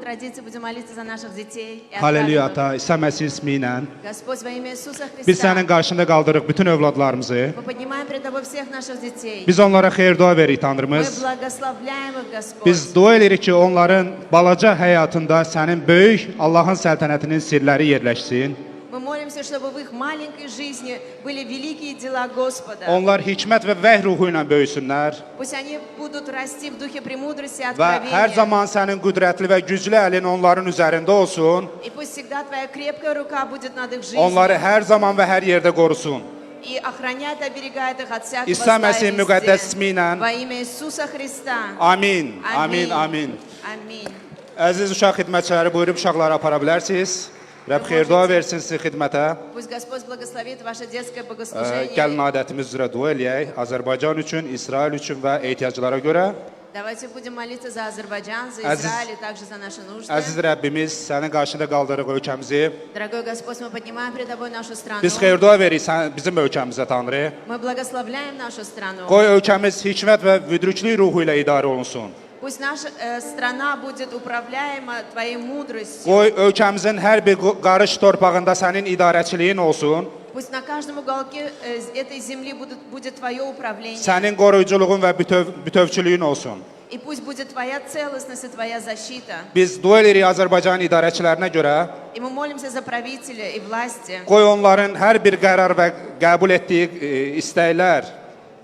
традиции будем молиться за наших детей. Haleluya ata, İsa Məsih ismi ilə Господь, во имя Иисуса biz Христа, sənin qarşında qaldırıq bütün övladlarımızı. мы поднимаем пред Тобой всех наших детей. Biz onlara xeyir dua veririk Мы Tanrımız. благословляем их, Господь. Biz dua edirik ki, onların balaca həyatında sənin böyük Allahın səltənətinin sirləri yerləşsin. Мы молимся, чтобы в их маленькой жизни были великие дела Господа. Onlar hikmət və vəhy ruhu ilə böyüsünlər Пусть они будут расти в духе премудрости и və hər откровения. zaman sənin qüdrətli və güclü əlin onların üzərində olsun. И пусть всегда Твоя крепкая рука будет над их Onları жизнью. hər zaman və hər yerdə qorusun. И охраняет, оберегает их от всякого İsa зла Məsih и müqəddəs везде. ismi ilə. Во имя Иисуса Христа. Amin. Amin. Amin. Аминь. Əziz uşaq xidmətçiləri, buyurub uşaqları apara bilərsiniz. Rəbb xeyir dua versin sizin xidmətə. Пусть Господь благословит ваше детское Gəlin богослужение. adətimiz üzrə dua eləyək. Azərbaycan üçün, İsrail üçün və ehtiyaclara görə. Давайте будем молиться за Азербайджан, за Азиз- Израиль и также за наши нужды. Əziz Rəbbimiz, sənin qarşında qaldırıq ölkəmizi. Дорогой Господь, мы поднимаем пред Тобой нашу страну. Biz xeyir dua veririk bizim ölkəmizə, Tanrı. Мы благословляем нашу страну. Qoy ölkəmiz hikmət və müdriklük ruhu ilə idarə olunsun. Пусть наша страна будет управляема Твоей мудростью. Qoy ölkəmizin hər bir qarış torpağında sənin idarəçiliyin olsun. Пусть на каждом уголке этой земли будет Твое управление. Sənin qoruyuculuğun və bütövçülüyün olsun. И пусть будет Твоя целостность и Твоя защита. Biz dua edirik Azərbaycan idarəçilərinə görə. И мы молимся за правителя и власти. Qoy onların hər bir qərar və qəbul etdiyi istəklər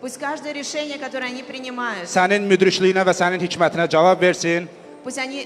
Пусть каждое решение, которое они принимают, sənin müdrikliyinə və sənin hikmətinə cavab versin пусть они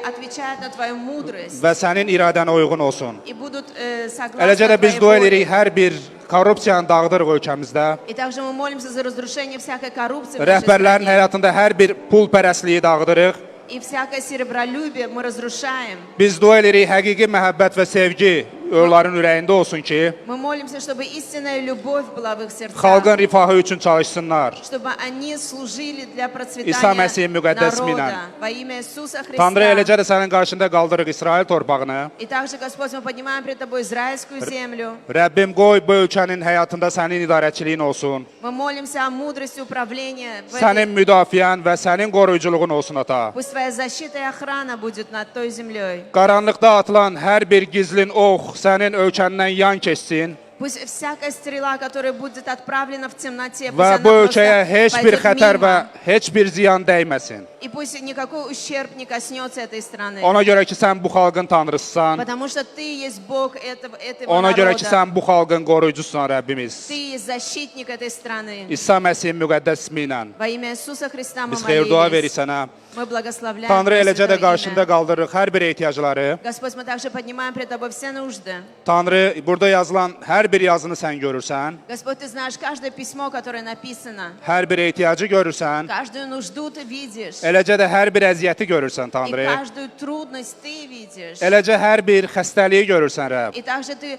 отвечают на Твою мудрость və sənin iradənə uyğun olsun. и будут Eləcə согласны də biz Твоей dua воле. edirik hər bir korrupsiyanı dağıdırıq ölkəmizdə. И также мы молимся за разрушение всякой коррupции в нашей Rəhbərlərin стране. həyatında hər bir pul pərəstliyi dağıdırıq. И всякое серебролюбие мы разрушаем. Biz dua edirik həqiqi məhəbbət və sevgi onların ürəyində olsun ki, Мы молимся, чтобы истинная любовь была в их сердцах. xalqın rifahı üçün çalışsınlar. Чтобы они служили для İsa процветания Məsih müqəddəs ismi ilə. народа. Во имя Иисуса Tanrı Христа. eləcə də sənin qarşında qaldırıq İsrail torpağını. И также, Господь, мы поднимаем пред Тобой израильскую землю. Rəbbim qoy bu ölkənin həyatında sənin idarəçiliyin olsun. Мы молимся о мудрости управления. Sənin müdafiən və sənin qoruyuculuğun olsun ata. Пусть Твоя защита и охрана будет над той землей. Qaranlıqda atılan hər bir gizlin ox sənin ölkəndən yan keçsin Пусть всякая стрела, которая будет отправлена в темноте, пусть və она bu ölkəyə просто heç bir пойдет xətər və мимо. heç bir ziyan dəyməsin. И пусть никакой ущерб не коснется этой страны. Ona görə ki, sən bu xalqın tanrısısan. Потому что Ты есть Бог этого Ona görə ki, народа. sən bu xalqın qoruyucusan Rəbbimiz. Ты есть защитник этой страны. İsa Məsih müqəddəs ismi ilə Во имя Иисуса Христа мы biz xeyir dua veririk молились. sənə. Мы благословляем Tanrı Твое eləcə də святое qarşında имя. qaldırırıq hər bir ehtiyacları. Господь, мы также поднимаем пред Тобой все нужды. Tanrı, burada yazılan hər bir yazını sən görürsən. Господь, Ты знаешь каждое письмо, которое написано. Hər bir ehtiyacı görürsən. Каждую нужду Ты видишь. Eləcə də hər bir əziyyəti görürsən, И Tanrı. каждую трудность Ты видишь. Eləcə hər bir xəstəliyi görürsən, Rəbb. И также Ты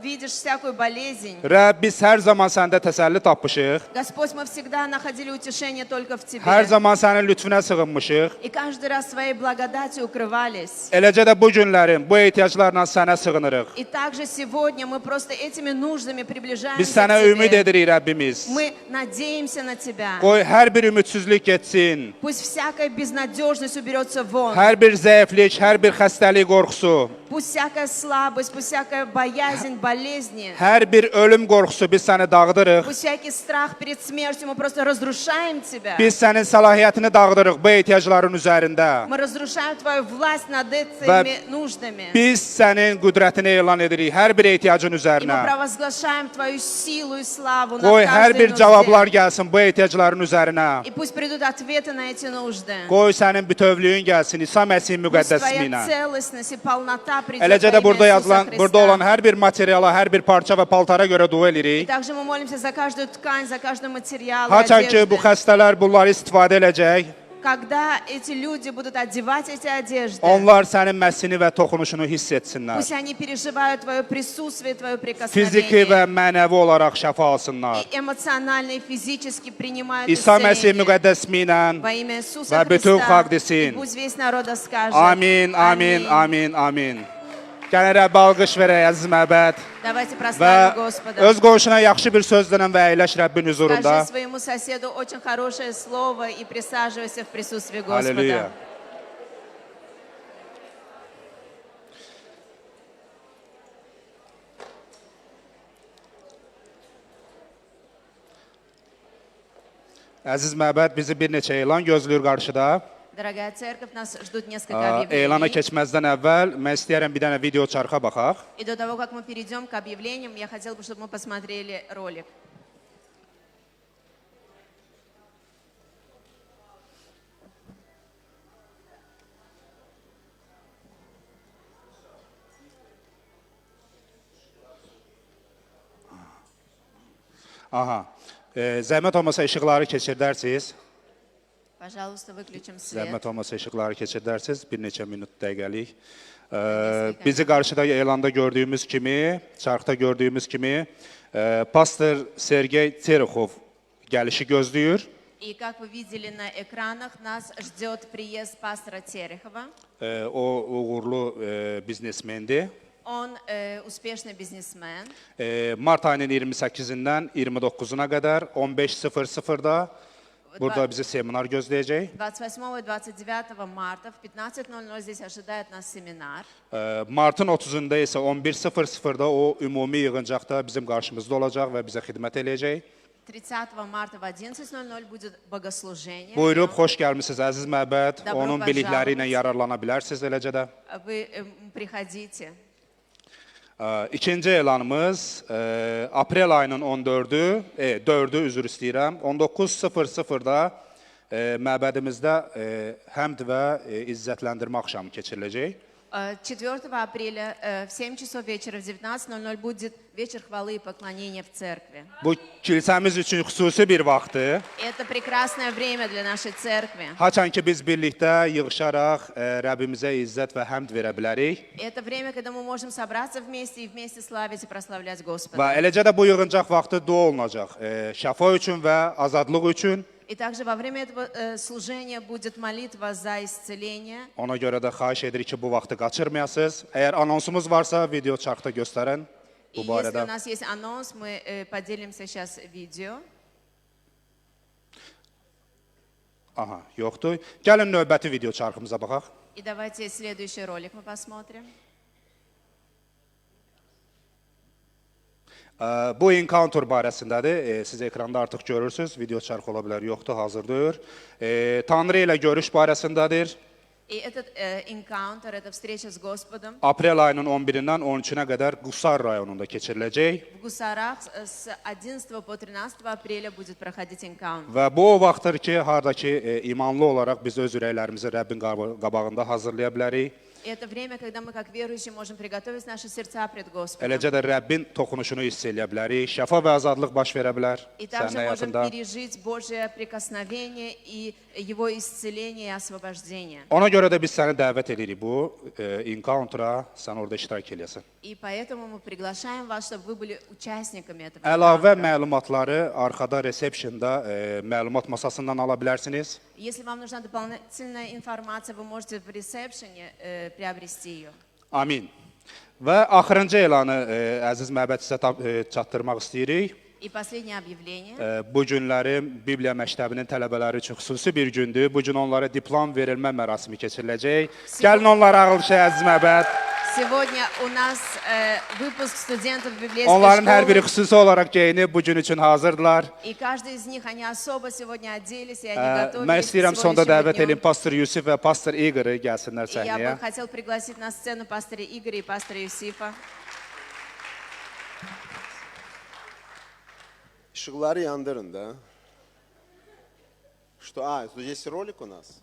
видишь всякую болезнь. Rəbb, biz hər zaman səndə təsəlli tapmışıq. Господь, мы всегда находили утешение только в Тебе. Hər zaman sənin lütfünə sığınmışıq. И каждый раз своей благодатью укрывались. Eləcə də bu günlərin bu ehtiyaclarla sənə sığınırıq. И также сегодня мы просто этими нуждами Biz приближаемся sənə к ümid Тебе. edirik, Rəbbimiz. Мы надеемся на Тебя. Qoy hər bir ümidsizlik getsin. Пусть всякая безнадежность уберется вон. Hər bir zəiflik, hər bir xəstəlik qorxusu, Пусть всякая слабость, пусть всякая боязнь, болезни, hər bir ölüm qorxusu biz səni dağıdırıq. пусть всякий страх перед смертью, мы просто разрушаем Тебя. Biz sənin səlahiyyətini dağıdırıq bu ehtiyacların üzərində. Мы разрушаем Твою власть над этими Və нуждами. biz sənin qüdrətini elan edirik hər bir ehtiyacın И мы üzərinə. провозглашаем Твою силу и славу над Qoy hər каждой bir cavablar нужде. gəlsin bu ehtiyacların üzərinə. И пусть придут ответы на эти нужды. Qoy sənin bütövlüyün gəlsin İsa Məsih Пусть müqəddəs Твоя ismi ilə. целостность и полнота придет Eləcə во də burada имя yazılan, Иисуса burada olan Христа. hər bir materiala, hər bir parça və paltara görə dua И edirik. также мы молимся за каждую ткань, за каждый материал, Haçan ki bu одежды. xəstələr bunları istifadə edəcək, Когда эти люди будут одевать эти одежды, onlar sənin məsini və toxunuşunu hiss etsinlər. пусть они переживают Твое присутствие, Твое Fiziki və прикосновение. mənəvi olaraq şəfa alsınlar. И эмоционально и физически принимают İsa Məsih исцеление. müqəddəs ismi ilə. Во имя Иисуса Və bütün Христа. xalq И desin. пусть весь народ скажет. Amin, amin, amin, amin. Gəlin Rəbbə alqış verək əziz məbəd. Давайте Və прославим Господа. öz qonşuna yaxşı bir söz denən və əyləş Rəbbin huzurunda. Скажи своему соседу очень хорошее слово и присаживайся в присутствии Господа. Halleluya. Əziz məbəd bizi bir neçə elan gözləyir qarşıda. Дорогая церковь, нас ждут несколько Elana объявлений. keçməzdən əvvəl mən istəyirəm bir dənə video çarxa baxaq. И до того, как мы перейдем к объявлениям, я хотела бы, чтобы мы посмотрели ролик. Aha. Zəhmət olmasa işıqları keçirdərsiniz. Пожалуйста, выключим свет. Zəhmət olmasa işıqları keçirdərsiniz. Bir neçə minut dəqiqəlik. Bizi qarşıda elanda gördüyümüz kimi, çarxda gördüyümüz kimi, pastor Sergey Terexov gəlişi gözləyir. И как вы видели на экранах, нас ждет приезд пастора Терехова. O uğurlu biznesmendir. Он успешный бизнесмен. Mart ayının 28-dən 29-una qədər 15:00-da burada bizi seminar gözləyəcək. 28 и 29 марта в 15:00 здесь ожидает нас семинар. Martın 30-unda isə 11:00-da o ümumi yığıncaqda bizim qarşımızda olacaq və bizə xidmət eləyəcək. 30 марта в 11:00 будет bogослужение. Buyurub, xoş gəlmisiniz əziz məbəd. Dobro Onun pожаловать. bilikləri ilə yararlana bilərsiniz eləcə də. Вы приходите. İkinci elanımız aprel ayının 4-ü, üzr istəyirəm, 19:00-da məbədimizdə həmd və izzətləndirmə axşamı keçiriləcək. 4 апреля в 7 часов вечера в 19:00 будет вечер хвалы и поклонения в церкви. Bu kilsəmiz üçün xüsusi bir vaxtdır. Это прекрасное время для нашей церкви. Haçan ki biz birlikdə yığışaraq Rəbbimizə izzət və həmd verə bilərik. Это время, когда мы можем собраться вместе и вместе славить и прославлять Və Господа. eləcə də bu yığıncaq vaxtı dua olunacaq. Şəfa üçün və azadlıq üçün. И также во время этого служения будет молитва за исцеление. Ona görə də xahiş edirik ki, bu vaxtı qaçırmayasınız. Əgər anonsumuz varsa, video çarxda göstərən И bu если у barədə. нас есть анонс, мы поделимся сейчас видео. Aha, yoxdur. Gəlin növbəti video çarxımıza baxaq. И давайте следующий ролик мы посмотрим. Bu encounter barəsindədir. Siz ekranda artıq görürsünüz. Video çarx ola bilər, yoxdur, hazırdır. Tanrı ilə görüş barəsindədir. И этот encounter, эта встреча с Господом Aprel ayının 11-dən 13-nə qədər Qusar rayonunda keçiriləcək. в Гусарах с 11 по 13 апреля будет проходить encounter. Və bu o vaxtdır ki, hardakı imanlı olaraq biz öz ürəklərimizi Rəbbin qabağında hazırlaya bilərik. И это время, когда мы, как верующие, можем приготовить наши сердца пред Господом. Eləcə də Rəbbin toxunuşunu hiss eləyə bilərik. Şəfa və azadlıq baş verə bilər И sənin также можем həyatında. пережить Божье прикосновение и Его исцеление и освобождение. Ona görə də biz səni dəvət edirik bu encounter-a, sən orada iştirak eləyəsən. И поэтому мы приглашаем вас, чтобы вы были участниками этого Əlavə encounter. məlumatları arxada resepsiyonda məlumat masasından ala bilərsiniz. Если вам нужна дополнительная информация, вы можете в ресепшене приобрести ее. Amin. Və axırıncı elanı əziz məbəd sizə çatdırmaq istəyirik. И последнее объявление. Bu günlərim Bibliya məktəbinin tələbələri üçün xüsusi bir gündür. Bu gün onlara diplom verilmə mərasimi keçiriləcək. Gəlin onlara alqışlayın əziz məbəd. Сегодня у нас выпуск студентов библейской Onların hər biri школы. xüsusi olaraq geyinib bu gün üçün hazırdılar. И каждый из них, они особо сегодня оделись, и они Mən готовились к istəyirəm sonda dəvət сегодняшнему edin дню. pastor Yusif və pastor Igor'ı gəlsinlər И я бы səhnəyə. хотел пригласить на сцену пастора Игоря и пастора Юсифа. Işıkları yandırın da. Что? Здесь ролик у нас?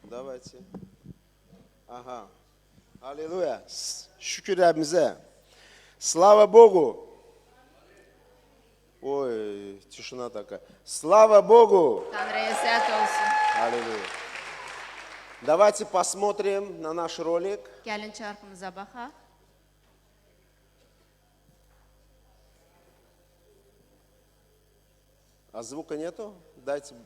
Давайте. Ага. Аллилуйя. Şükür Rabbimize. Слава Богу. Ой, тишина такая. Слава Богу. Tanrı'ya səhət olsun. Аллилуйя. Давайте посмотрим на наш ролик. Gəlin çarxımıza baxaq. А звука нету? Дайте.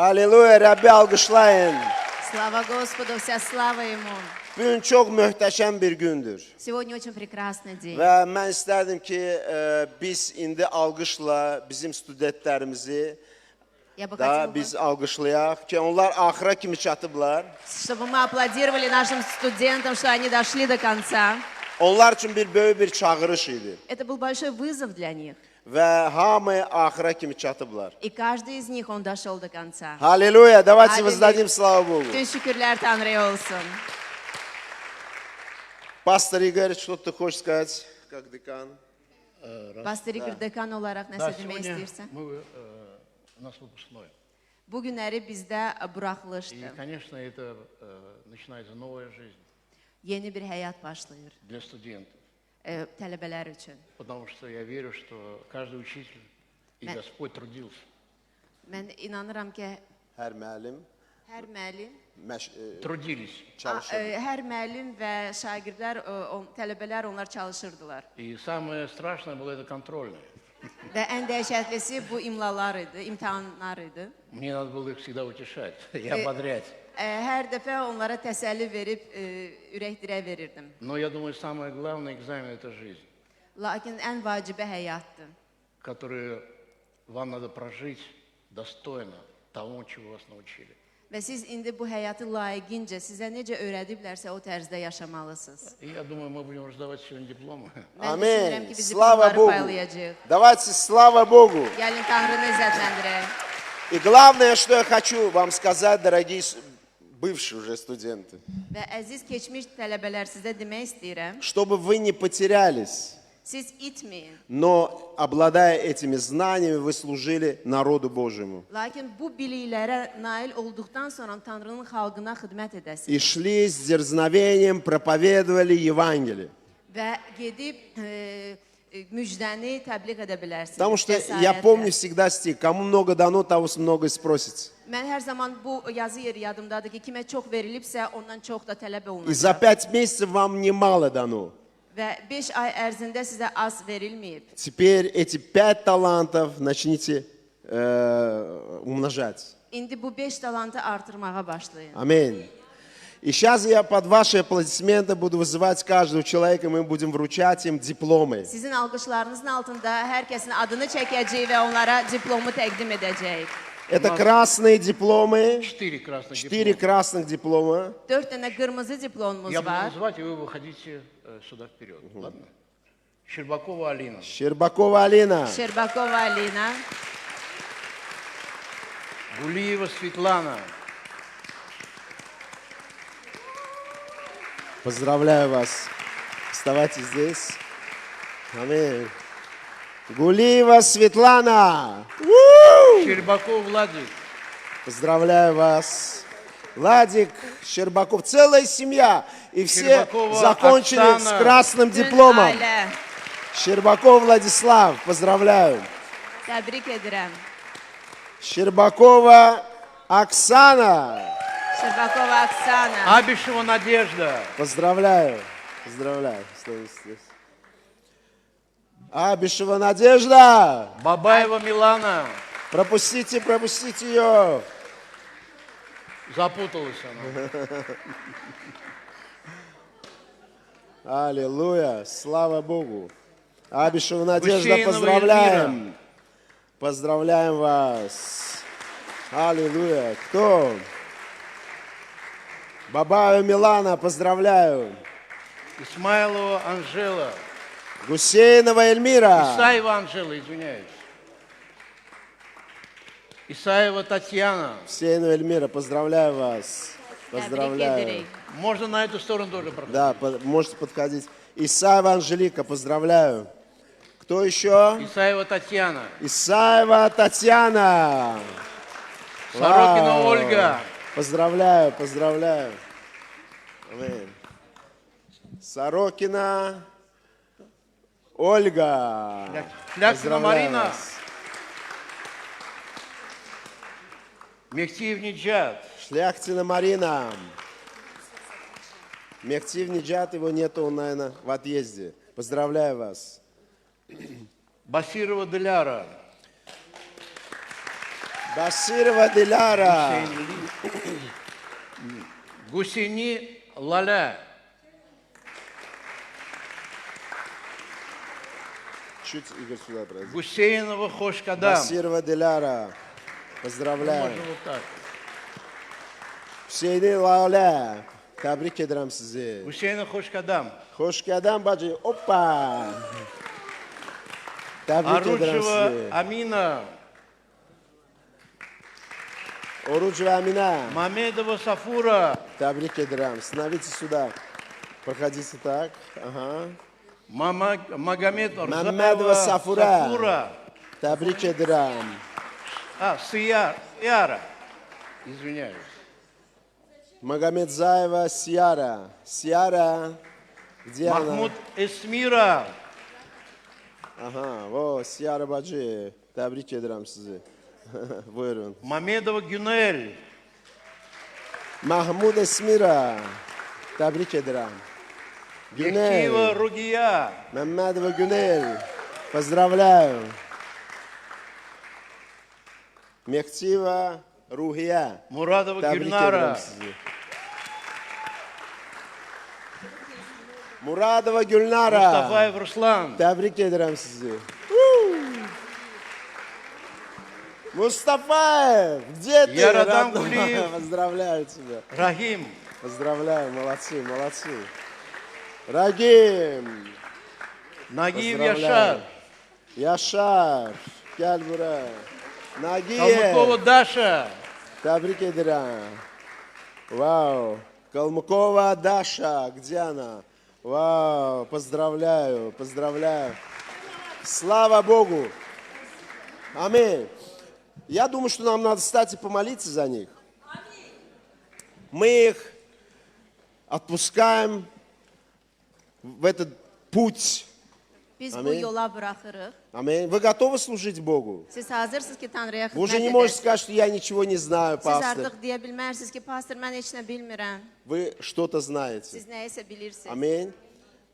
Halleluja, Rabbi alkışlayın. Слава Господу, вся слава Ему. Bugün çok muhteşem bir gündür. Сегодня очень прекрасный день. Və mən istərdim ki, biz indi alqışla bizim studentlərimizi Я бы da хотела, biz alqışlayaq ki, onlar axıra kimi çatıblar. чтобы мы аплодировали нашим студентам, что они дошли до конца. Onlar üçün bir böyük bir çağırış idi. Это был большой вызов для них. Və hamı axıra kimi çatıblar. И каждый из них, он дошел до конца. Halleluja, давайте Halleluja. воздадим славу Богу. Tüm şükürler Tanrı'ya olsun. Пастор Игорь, что ты хочешь сказать, как декан? Pastor Igor dekan olarak Да, nəsə demək сегодня istəyirsən? у нас выпускной. Bu günləri bizdə И, buraxılışdır. конечно, это начинается новая жизнь Yeni bir həyat başlayır для студентов. Tələbələr üçün. Потому что я верю, что каждый учитель и Да. Господь трудился. Mən inanıram ki, Hər müəllim hər müəllim, Трудились. çalışır. hər müəllim və şagirdlər, tələbələr onlar çalışırdılar. И самое страшное было это контрольное. Və ən dəhşətlisi bu imlalar idi, imtahanlar idi. Мне надо было их всегда утешать и ободрять. Hər dəfə onlara təsəlli verib ürək dirək verirdim. Но я думаю, самое главное экзамен – это жизнь, Lakin ən vacibə həyatdır. которую вам надо прожить достойно тому, чего вас научили. Və siz indi bu həyatı layiqincə sizə necə öyrədiblərsə o tərzdə yaşamalısınız. И я думаю, мы будем раздавать сегодня дипломы. Mən düşünürəm Amin. ki, biz Слава diplomları Богу. paylayacağıq. Давайте слава Богу. Gəlin Tanrını izzətləndirək. И главное, что я хочу вам сказать, дорогие бывшие уже студенты, Və əziz keçmiş tələbələr sizə demək istəyirəm, чтобы вы не потерялись, siz itməyin. но, обладая этими знаниями, вы служили народу Божьему. Lakin bu biliklərə nail olduqdan sonra Tanrının xalqına xidmət edəsiniz. И шли с дерзновением, проповедовали Евангелие. Və gedib müjdəni təbliğ edə bilərsiniz. Потому что cəsarətlə. я помню всегда стих, кому много дано, того много и спросите. Mən hər zaman bu yazı yeri yadımdadır ki, kimə çox verilibsə, ondan çox da tələb И за olunacaq. 5 месяцев вам немало дано. Və 5 ay ərzində sizə az verilməyib. Теперь эти 5 талантов начните умножать. İndi bu 5 talantı artırmağa başlayın. Аминь. И сейчас я под ваши аплодисменты буду вызывать каждого человека, и мы будем вручать им дипломы. Sizin alqışlarınızın altında hər kəsin adını çəkəcəyik və onlara diplomu təqdim edəcəyik. Это красные дипломы, 4 красных 4 диплома. красных диплома. 4 dənə qırmızı diplomumuz Я буду var. называть, и вы выходите сюда вперед. Ладно? Щербакова Алина. Щербакова Алина, Şerbakova Alina, Гулиева Светлана. поздравляю вас. Вставайте здесь. Аминь. Гулиева Светлана. Щербаков Владик. Поздравляю вас. Владик, Щербаков, целая семья. И все Щербакова закончили Оксана. с красным bütün дипломом. ailə. Щербаков Владислав, поздравляю. Təbrik edirəm. Щербакова Оксана. Şerbakova Oksana, Абишева Надежда. Поздравляю. Поздравляю. Стой здесь. Абишева Надежда. Бабаева Милана. Пропустите, пропустите ее. Запуталась она. Аллилуйя. Слава Богу. Абишева Надежда, Гусейнова поздравляем. Эльвира. Поздравляем вас. Аллилуйя. Кто? Бабаева Милана, поздравляю. Исмайлова Анжела. Гусейнова Эльмира. Исаева Анжела, извиняюсь. Исаева Татьяна. Гусейнова Эльмира, поздравляю вас. təbrik Поздравляю. edirik. Можно на эту сторону тоже проходить. Да, можете подходить. Исаева Анжелика, поздравляю. Кто еще? Исаева Татьяна. Исаева Татьяна. Сорокина Вау. Ольга. Поздравляю, поздравляю. Аминь. Сорокина Ольга. Фляксина Поздравляю Марина. вас. Мехтиев Ниджат. Шляхтина Марина. Мехтив Ниджат, его нету, он, наверное, в отъезде. Поздравляю вас. Басирова Диляра. Басирова Диляра. Гусейни Лаля. Чуть, Игорь, сюда пройди. Гусейнова Хошкадам. Басирова Диляра. Поздравляю. Можно вот так. Hüseyni Lale. Tebrik ederim sizi. Гусейна Хошкадам. Hoş geldin bacı. Hoppa. Tebrik ederim Аручева sizi. Амина. Oruç ve Amine. Мамедова Сафура. Tebrik ederim. Становитесь сюда. Проходите так. Ага. Магомед Мамедова Рзаева Сафура. Сафура. Tebrik ederim. Сияра. Извиняюсь. Магомедзаева Сиара. Сиара. Где Махмуд она? Эсмира. Aha, o Siyara bacı. Tebrik ederim sizi. Buyurun. Мамедова Гюнель. Mahmud Esmira. Tebrik ederim. Бехтиева Güney. Ругия. Mehmet ve Güney. Поздравляю. Mehtiva Ruhiye. Мурадова Tebrik ederim Гюльнара. sizi. Muradova Gülnara. Мустафаев Руслан. Tebrik ederim sizi. Мустафаев, где ты? Ярадан родной? Гулиев. Поздравляю тебя. Рахим. Поздравляю, молодцы, молодцы. Ragim. Нагиев Поздравляю. Яшар. Yaşar. Gel buraya. Калмыкова Nagiye. Даша. Tebrik ederim. Вау. Калмыкова Даша. Где она? Вау. Поздравляю, поздравляю. Слава Богу. Аминь. Я думаю, что нам надо встать и помолиться за них. Мы их отпускаем в этот путь. Biz bu Amin. yola bırakırıq. Аминь. Вы готовы служить Богу? Siz hazırsınız ki Tanrıya Вы уже xidmət не можете edəsiniz. сказать, что я ничего не знаю, Siz пастор. artıq deyə bilmərsiniz ki, pastor, mən heç nə bilmirəm. Вы что-то знаете. Siz nəyisə bilirsiniz. Аминь.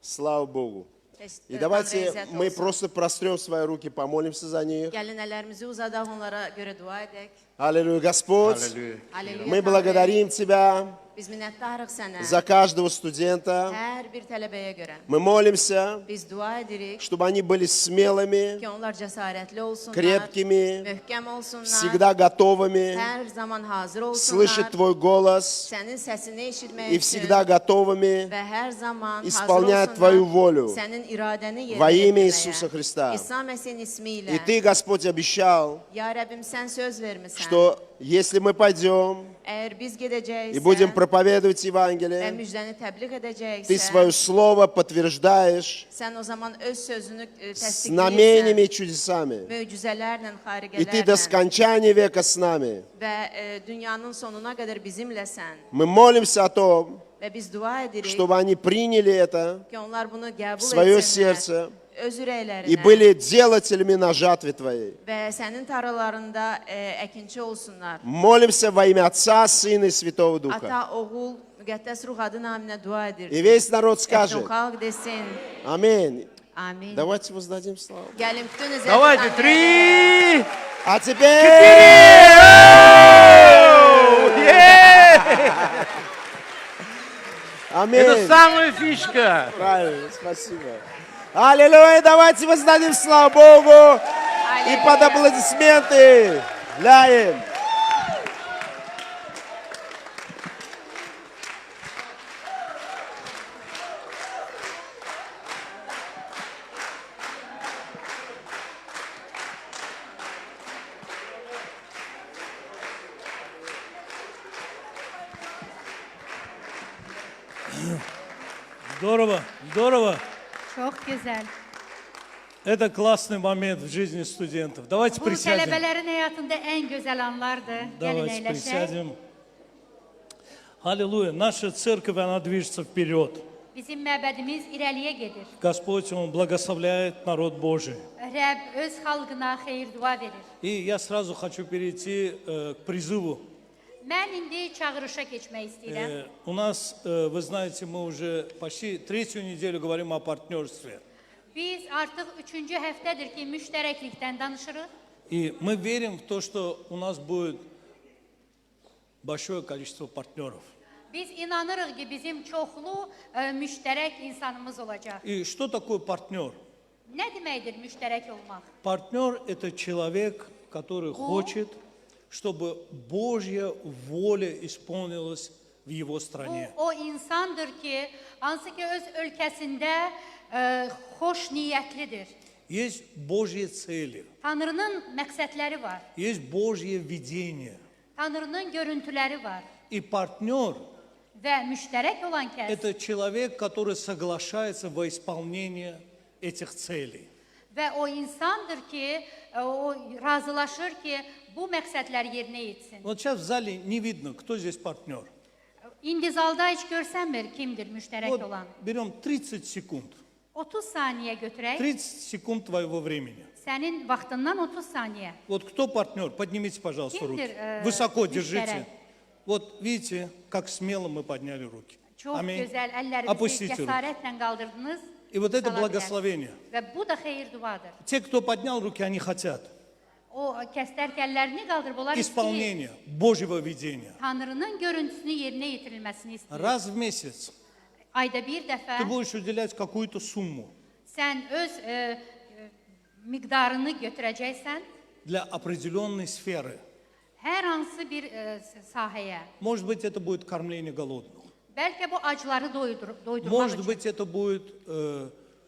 Слава Богу. И Tanrıya давайте izzət мы olsun. просто прострем свои руки, помолимся за них. Gəlin əllərimizi uzadaq, onlara görə dua edək. Аллилуйя, Господь. Аллилуйя. Aleluya, Мы Tanrı. благодарим Тебя Biz minnətdarıq sənə. за каждого студента. Hər bir tələbəyə görə. Мы молимся, Biz dua edirik чтобы они были смелыми, ki, onlar cəsarətli olsunlar, крепкими, möhkəm olsunlar, всегда готовыми hər zaman hazır слышать olsunlar, Твой голос sənin səsini eşitmək и üçün всегда готовыми və hər zaman исполнять hazır Твою olsunlar, волю sənin iradəni yerinə во имя yetirməyə. Иисуса Христа. İsa Məsih'in ismi И ilə. Ты, Господь, обещал, Ya Rəbbim, sən söz vermisən. что если мы pойдем Əgər biz и gedəcəksə будем проповедовать və Евангелие, müjdəni təbliğ Ты edəcəksə, свое слово подтверждаешь sən o zaman öz sözünü с знамениями təsdiqləyirsən, и чудесами. möcüzələrlə, И Ты до xariqələrlə скончания века с нами. və dünyanın sonuna qədər bizimləsən. Мы молимся о том, Və biz dua edirik чтобы они приняли это ki, onlar bunu qəbul в свое etsinlər сердце öz и ürəklərinə были делателями на жатве Твоей. və sənin tarlalarında əkinçi olsunlar. Молимся во имя Отца, Сына и Святого Духа. Ata, oğul, müqəddəs ruh adı naminə dua edir. И весь народ Bütün скажет, xalq desin. аминь. Amin. Давайте воздадим славу. Gəlin bütün izzəti Давайте, Tanrıya. 3. А теперь... Это Аминь. самая фишка. Правильно, спасибо. Аллилуйя, давайте воздадим славу Богу и под аплодисменты для им. Здорово, здорово. Çok güzel. Это классный момент в жизни студентов. Давайте Bu присядем. tələbələrin həyatında en güzel anlardır. Gəlin Давайте əyləşək. присядем. Аллилуйя. Наша церковь, она движется вперед. Bizim məbədimiz irəliyə gedir. Господь, Он благословляет народ Божий. Rəbb öz xalqına xeyir dua verir. И я сразу хочу перейти к призыву. Mən indi çağırışa keçmək istəyirəm. У нас, вы знаете, мы уже почти третью неделю говорим о партнерстве. Biz artıq 3-cü həftədir ki, müştərəklikdən danışırıq. И мы верим в то, что у нас будет большое количество партнеров. Biz inanırıq ki, bizim çoxlu müştərək insanımız olacaq. И что такое партнер? Nə deməkdir müştərək olmaq? Партнер – это человек, который хочет, чтобы Божья воля исполнилась в его Bu стране. o insandır ki, hansı ki öz ölkəsində xoş niyyətlidir. Есть Божьи цели, Tanrının məqsədləri var. есть Божье видение. Tanrının görüntüləri var. И партнер Və müştərək olan – kəs это человек, который соглашается во исполнение этих целей. və o insandır ki, o razılaşır ki, bu məqsədləri yerinə yetsin. Вот сейчас в зале не видно, кто здесь партнер. İndi zalda heç görsənmir kimdir müştərək Вот olan. берем 30 секунд. 30 saniyə götürək. 30 секунд твоего времени. Sənin vaxtından 30 saniyə. Вот кто партнер? Поднимите, пожалуйста, руки. Киндер, Высоко мüştərək. держите. Вот видите, как смело мы подняли руки. Çox Аминь. gözəl əllərinizi Опустите руки. cəsarətlə qaldırdınız. И вот это Sala bilər. благословение. Və bu da xeyir duadır. Те, кто поднял руки, они хотят O kəslər ki, əllərini qaldırıb, onlar istəyir. исполнения Божьего видения. Tanrının görüntüsünü yerinə yetirilməsini istəyir. Раз в месяц Ayda bir dəfə ты будешь уделять какую-то сумму sən öz miqdarını götürəcəksən для определенной сферы. hər hansı bir sahəyə. Может быть, это будет kормление голодных. Bəlkə bu acları doydurmaq Может üçün. быть, это будет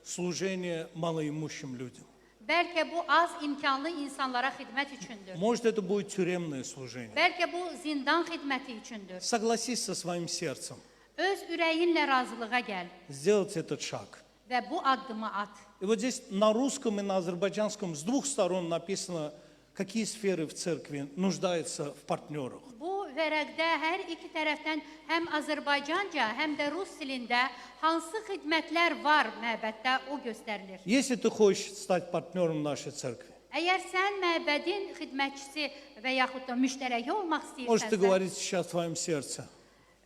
служение малоимущим людям. Bəlkə bu az imkanlı insanlara xidmət üçündür. Может, это будет тюремное служение. Bəlkə bu zindan xidməti üçündür. Согласись со своим сердцем Öz ürəyinlə razılığa gəl сделать этот шаг. və bu addımı at. И вот здесь на русском и на азербайджанском с двух сторон написано, какие сферы в церкви нуждаются в партнерах. Bu vərəqdə hər iki tərəfdən həm Azərbaycanca, həm də rus dilində hansı xidmətlər var məbəddə o göstərilir. Если ты хочешь стать партнером нашей церкви, Əgər sən məbədin xidmətçisi və yaxud da müştərəki olmaq может, ты istəyirsənsə, говоришь сейчас в твоем сердце,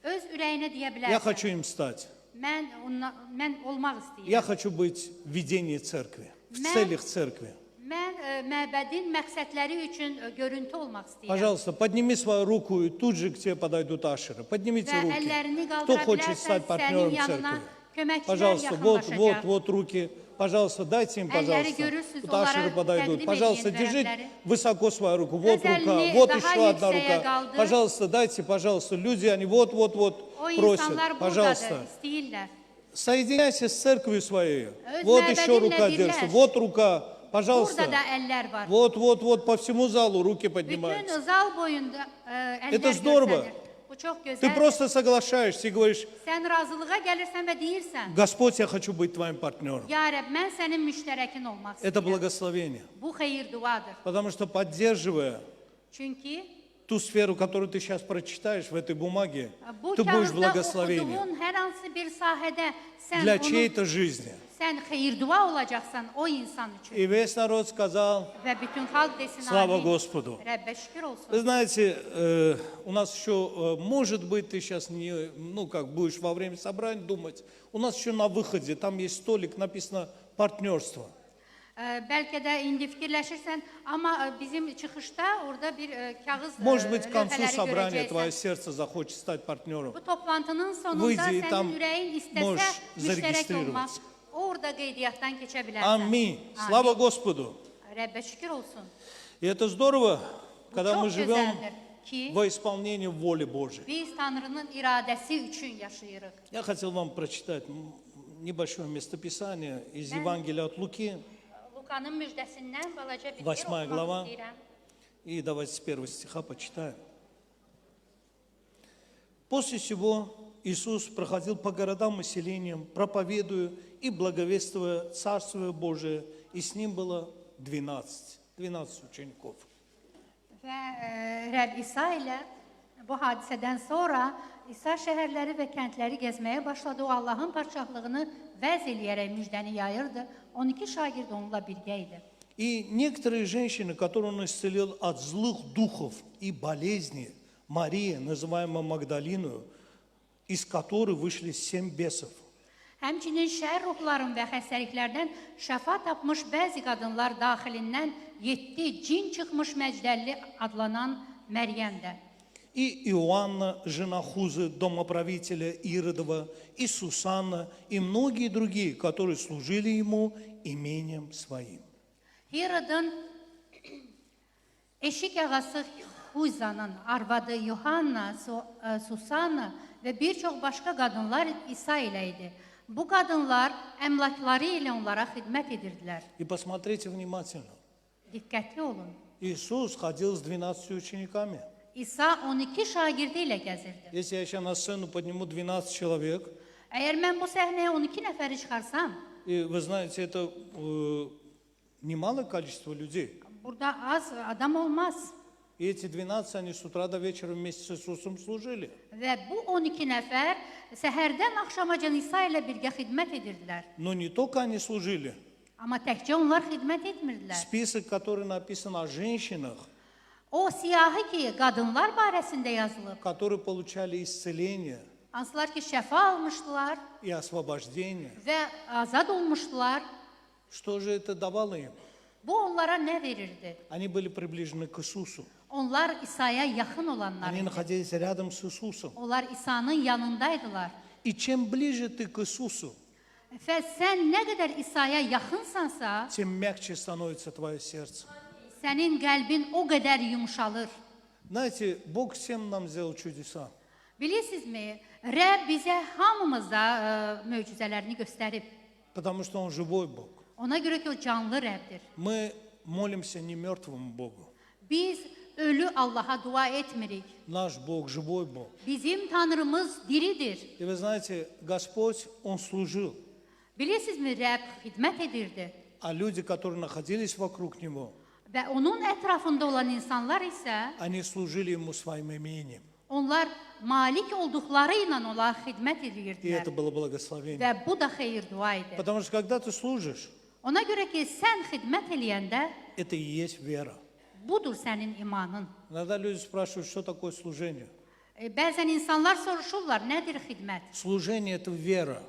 öz ürəyinə deyə я bilərsən. хочу им стать. Mən olmaq istəyirəm. Я хочу быть в ведении церкви, в целях церкви. Mən məbədin məqsədləri üçün görüntü olmaq istəyirəm. Пожалуйста, подними свою руку, и тут же к тебе подойдут ашеры. Поднимите Və руки. əllərini Кто qaldıra хочет bilərsən, стать sənin партнером yanına церкви? köməkçilər Пожалуйста, вот yaxınlaşacaq. руки. Пожалуйста, дайте им, пожалуйста. görürsünüz, Тут ашеры onlara подойдут. təqdim Пожалуйста, edin держите vərəqləri. высоко свою руку. Вот Öz рука, əlini вот daha еще одна yüksəyə рука. qaldır. Пожалуйста, дайте, пожалуйста. Люди, они вот O просят. insanlar buradadır, Пожалуйста. istəyirlər. Соединяйся с церковью своей. Öz Вот еще məbədinlə рука birləş. держится. Вот рука. Burada Пожалуйста. da əllər var. Вот по всему залу руки Bütün поднимаются. zal boyunda əllər Это здорово. göstərilir. Bu çox Ты gözəldir. просто соглашаешься и говоришь, Sən razılığa gəlirsən və deyirsən, Господь, я хочу быть твоим партнером. Ya Rəbb, mən sənin müştərəkin olmaq Это istəyirəm. благословение. Bu xeyir duadır. Потому что поддерживая Çünki ту сферу, которую ты сейчас прочитаешь в этой бумаге, bu ты будешь kağızda благословением oxuduğun hər hansı bir sahədə sən для onu, чьей-то жизни. sən xeyir dua olacaqsan o insan üçün. И весь народ сказал, Və bütün xalq desin слава amin. Господу. Rəbbə şükür olsun. Вы знаете, у нас еще, может быть, ты сейчас не, будешь во время собрания думать, у нас еще на выходе, там есть столик, написано партнерство. Bəlkə də indi fikirləşirsən, amma bizim çıxışda orada bir kağız Может быть, к концу lövhələri собрания твое görəcəksən. сердце захочет стать партнером. Bu toplantının sonunda Выйди, и sənin там ürəyin istəsə можешь müştərək olmaq, зарегистрироваться. orada qeydiyyatdan keçə bilərsən. Аминь. Слава Господу. Rəbbə şükür olsun. И это здорово, Bu когда мы çox живем gözəldir ki, во исполнении воли Божьей. biz Tanrının iradəsi üçün yaşayırıq. Я хотел вам прочитать небольшое местописание из Евангелия от Луки. Lukanın müjdəsindən balaca bir yer 8 глава. oxumaq istəyirəm. И давайте с первого стиха почитаем. После всего Иисус проходил по городам и селениям, проповедуя и благовествуя Царствие Божие, и с ним было 12 учеников. Və Rəbb İsa ilə bu hadisədən sonra İsa şəhərləri və kəndləri gəzməyə başladı. O Allahın padşahlığını vəz eləyərək müjdəni yayırdı. 12 şagird onunla birgə idi. И некоторые женщины, которые он исцелил от злых духов и болезней, Мария, называемая Магдалиною, из которой вышли 7 бесов. Həmçinin şər ruhların və xəstəliklərdən şəfa tapmış bəzi qadınlar daxilindən 7 cin çıxmış məcdəlli adlanan Məryəm də. И Иоанна, жена Хузы, домоправителя Иродова, и Сусанна, и многие другие, которые служили ему имением своим. Herodun eşik ağası Huzanın arvadı Yohanna, Susanna və bir çox başqa qadınlar İsa ilə idi. Bu qadınlar əmlakları ilə onlara xidmət edirdilər. И посмотрите внимательно. Diqqətli olun. Иисус ходил с 12 учениками. İsa 12 şagirdi ilə gəzirdi. Если я сейчас на сцену подниму 12 человек, Əgər mən bu səhnəyə 12 nəfəri çıxarsam, и вы знаете, это немалое количество людей. burada az adam olmaz. И эти 12, они с утра до вечера вместе с Иисусом служили. Və bu 12 nəfər səhərdən axşamacan İsa ilə birgə xidmət edirdilər. Но не только они служили. Amma təkcə onlar xidmət etmirdilər. Список, который написан о женщинах, O siyahı ki, qadınlar barəsində yazılıb. которые получали исцеление Hansılar ki, şəfa almışdılar и освобождение. və azad olmuşdular. Что же это давало им? Bu onlara nə verirdi? Они были приближены к Иисусу. Onlar İsa'ya yaxın olanlar Они idi. находились рядом с Иисусом. Onlar İsa'nın yanındaydılar. И чем ближе ты к Иисусу, Və sən nə qədər İsa'ya yaxınsansa, тем мягче становится твое сердце. sənin qəlbin o qədər yumşalır. Знаете, Бог всем нам сделал чудеса. Bilirsinizmi, Rəbb bizə hamımıza möcüzələrini göstərib. Потому что Он живой Бог. Ona görə ki, o canlı Rəbdir. Мы молимся не мертвому Богу. Biz ölü Allaha dua etmirik. Наш Бог живой Бог. Bizim Tanrımız diridir. И вы знаете, Господь, Он служил. Bilirsinizmi, Rəbb xidmət edirdi. А люди, которые находились вокруг Него, Və onun ətrafında olan insanlar isə, они служили Ему своим имением. onlar malik olduqları ilə ona xidmət И edirdilər. это было благословение. Və bu da xeyir dua idi. Потому что когда ты служишь, Ona görə ki, sən xidmət eləyəndə, это и есть вера. budur sənin imanın. Иногда люди спрашивают, что такое служение. Bəzən insanlar soruşurlar, nədir xidmət? Служение – это вера.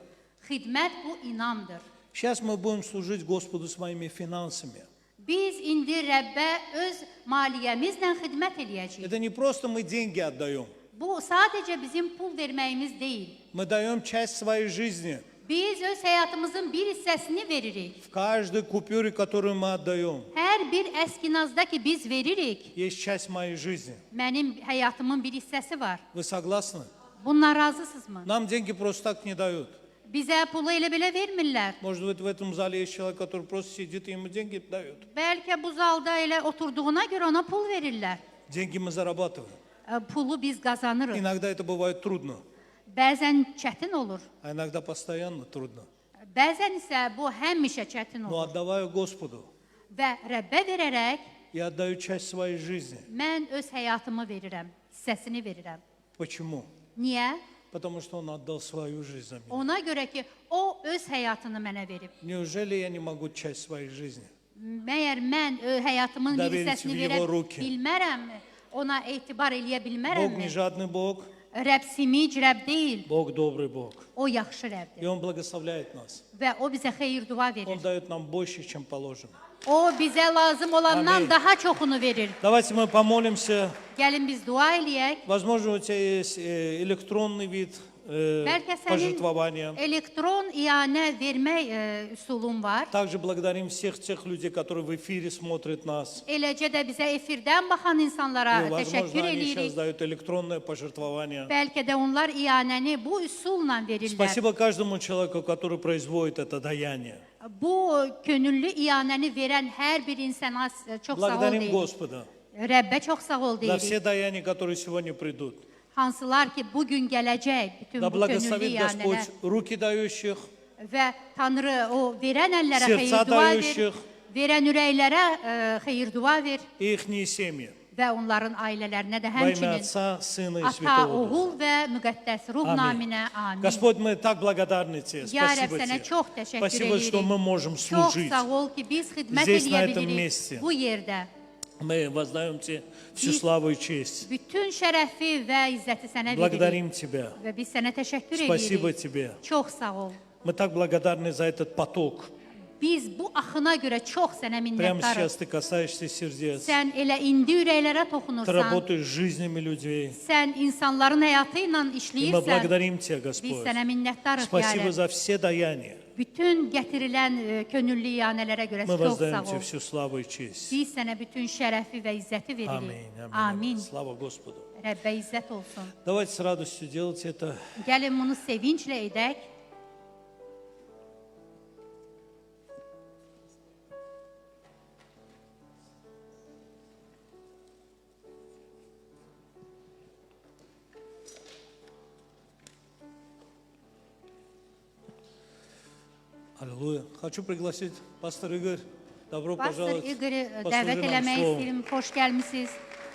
Xidmət bu inamdır. Сейчас мы будем служить Господу своими финансами. Biz indi Rəbbə öz maliyyəmizlə xidmət eləyəcəyik. Это не просто мы деньги отдаем. Bu sadəcə bizim pul verməyimiz deyil. Мы даем часть своей жизни. Biz öz həyatımızın bir hissəsini veririk. В каждой купюре, которую мы отдаем, Hər bir əskinazda ki biz veririk, есть часть моей жизни. mənim həyatımın bir hissəsi var. Вы согласны? Bundan razısınızmı? Нам деньги просто так не дают. Bizə pulu elə belə vermirlər. Может быть, в этом зале есть человек, который просто сидит и ему деньги дают. Bəlkə bu zalda elə oturduğuna görə ona pul verirlər. Деньги мы зарабатываем. Pulu biz qazanırıq. Иногда это бывает трудно, Bəzən çətin olur. а иногда постоянно трудно. Bəzən isə bu həmişə çətin Но olur. отдавая Господу, Və Rəbbə verərək я отдаю часть своей жизни. mən öz həyatımı verirəm, hissəsini verirəm. Почему? Niyə? Потому что Он отдал свою жизнь за меня. Ona görə ki, o öz həyatını mənə verib. Неужели я не могу часть своей жизни? Məyər mən həyatımın bir Доверить hissəsini в verə его руки. bilmərəmmi? Ona etibar eləyə Бог не bilmərəmmi? жадный Бог, Rəbb simic Rəbb deyil, Бог добрый Бог. o yaxşı И Rəbbdir. Он благословляет нас. Və o bizə xeyir dua Он verir. дает нам больше, чем положено. O bizə lazım olandan Amin. daha çoxunu verir. Давайте мы помолимся. Gəlin biz dua eləyək. Возможно, у тебя есть электронный вид Bəlkə sənin пожертвования. elektron iyanə vermək üsulun var. Также благодарим всех тех людей, которые в эфире смотрят нас. Eləcə də bizə efirdən baxan insanlara И, возможно, təşəkkür они сейчас eləyirik. дают электронное пожертвование. Bəlkə də onlar iyanəni bu üsulla verirlər. Спасибо каждому человеку, который производит это даяние. Bu könüllü iyanəni verən hər bir insana çox sağ ol Благодарим deyirik. Господа Rəbbə çox sağ ol за все deyirik. даяния, которые сегодня придут. Hansılar ki bugün gələcək bütün Да bu könüllü благословит Господь iyanələr руки дающих, və Tanrı o verən əllərə Serca xeyir dua ver, daющих. verən ürəklərə xeyir dua ver и их семьи. və onların ailələrinə də Во имя həmçinin Отца, Сына и Ata, Святого Духа. oğul və müqəddəs ruh Amin. naminə amin. Господь, мы так благодарны Тебе. Ya Rəbb, Спасибо sənə Тебе. çox təşəkkür Спасибо, что мы edirik. можем Çox служить. sağ ol ki biz xidmət Здесь, на edə этом bilirik месте. bu yerdə. Мы воздаем Тебе всю Biz- славу и честь. Bütün şərəfi və izzəti sənə veririk Благодарим Тебя. və biz sənə təşəkkür Спасибо edirik. Тебе. Çox sağ ol. Мы так благодарны за этот поток. Biz bu axına görə çox sənə Прямо minnətdarıq. сейчас ты касаешься сердец. Sən elə indi ürəklərə Ты toxunursan. работаешь с жизнями людей. Sən insanların həyatı ilə И мы işləyirsən. благодарим Тебя, Biz Господь. sənə minnətdarıq, Спасибо yəni. за все даяния. Bütün gətirilən könüllü iyanələrə görə Мы çox воздаем sağ Тебе ol. всю славу и честь. Biz sənə bütün şərəfi və izzəti veririk. Аминь. Аминь. Amin. Слава Господу. Rəbbə izzət olsun. Давайте с радостью делать это. Gəlin bunu sevinclə edək. Аллилуйя. Хочу пригласить пастор Игорь. Добро Pastor пожаловать. İqırı Послужи dəvət нам eləmək словом. istəyirəm. Xoş gəlmisiniz.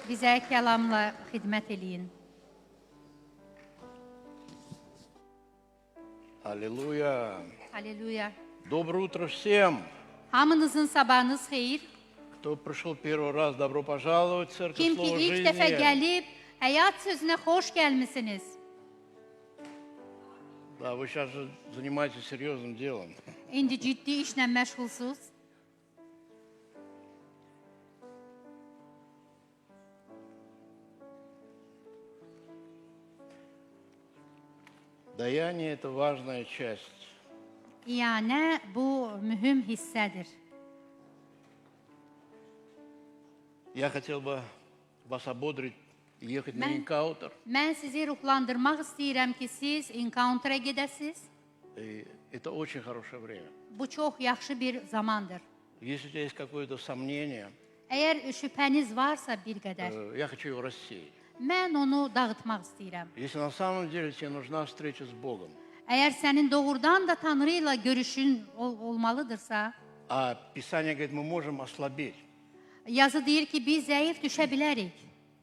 Bizə kəlamla xidmət eləyin. Аллилуйя. Halleluya. Доброе утро всем. Hamınızın sabahınız xeyir. Кто пришел первый раз, добро пожаловать в Церковь Kim ki Слова ilk dəfə Жизни. gəlib həyat sözünə xoş gəlmisiniz. Да, вы сейчас же занимаетесь серьезным делом. İndi ciddi işlə məşğulsuz. Даяние – это важная часть. İyanə bu mühüm hissədir. Я хотел бы вас ободрить и ехать на Mən- инкаутер. Mən sizi ruhlandırmaq istəyirəm ki, siz encounter-a gedəsiz. И это очень хорошее время. Bu çox yaxşı bir zamandır. Если у тебя есть какое-то сомнение, Əgər şübhəniz varsa bir qədər, я хочу его рассеять. mən onu dağıtmaq istəyirəm. Если на самом деле тебе нужна встреча с Богом, Əgər sənin doğrudan da Tanrı ilə görüşün olmalıdırsa, а Писание говорит, мы можем ослабеть, yazı deyir ki, biz zəif düşə bilərik.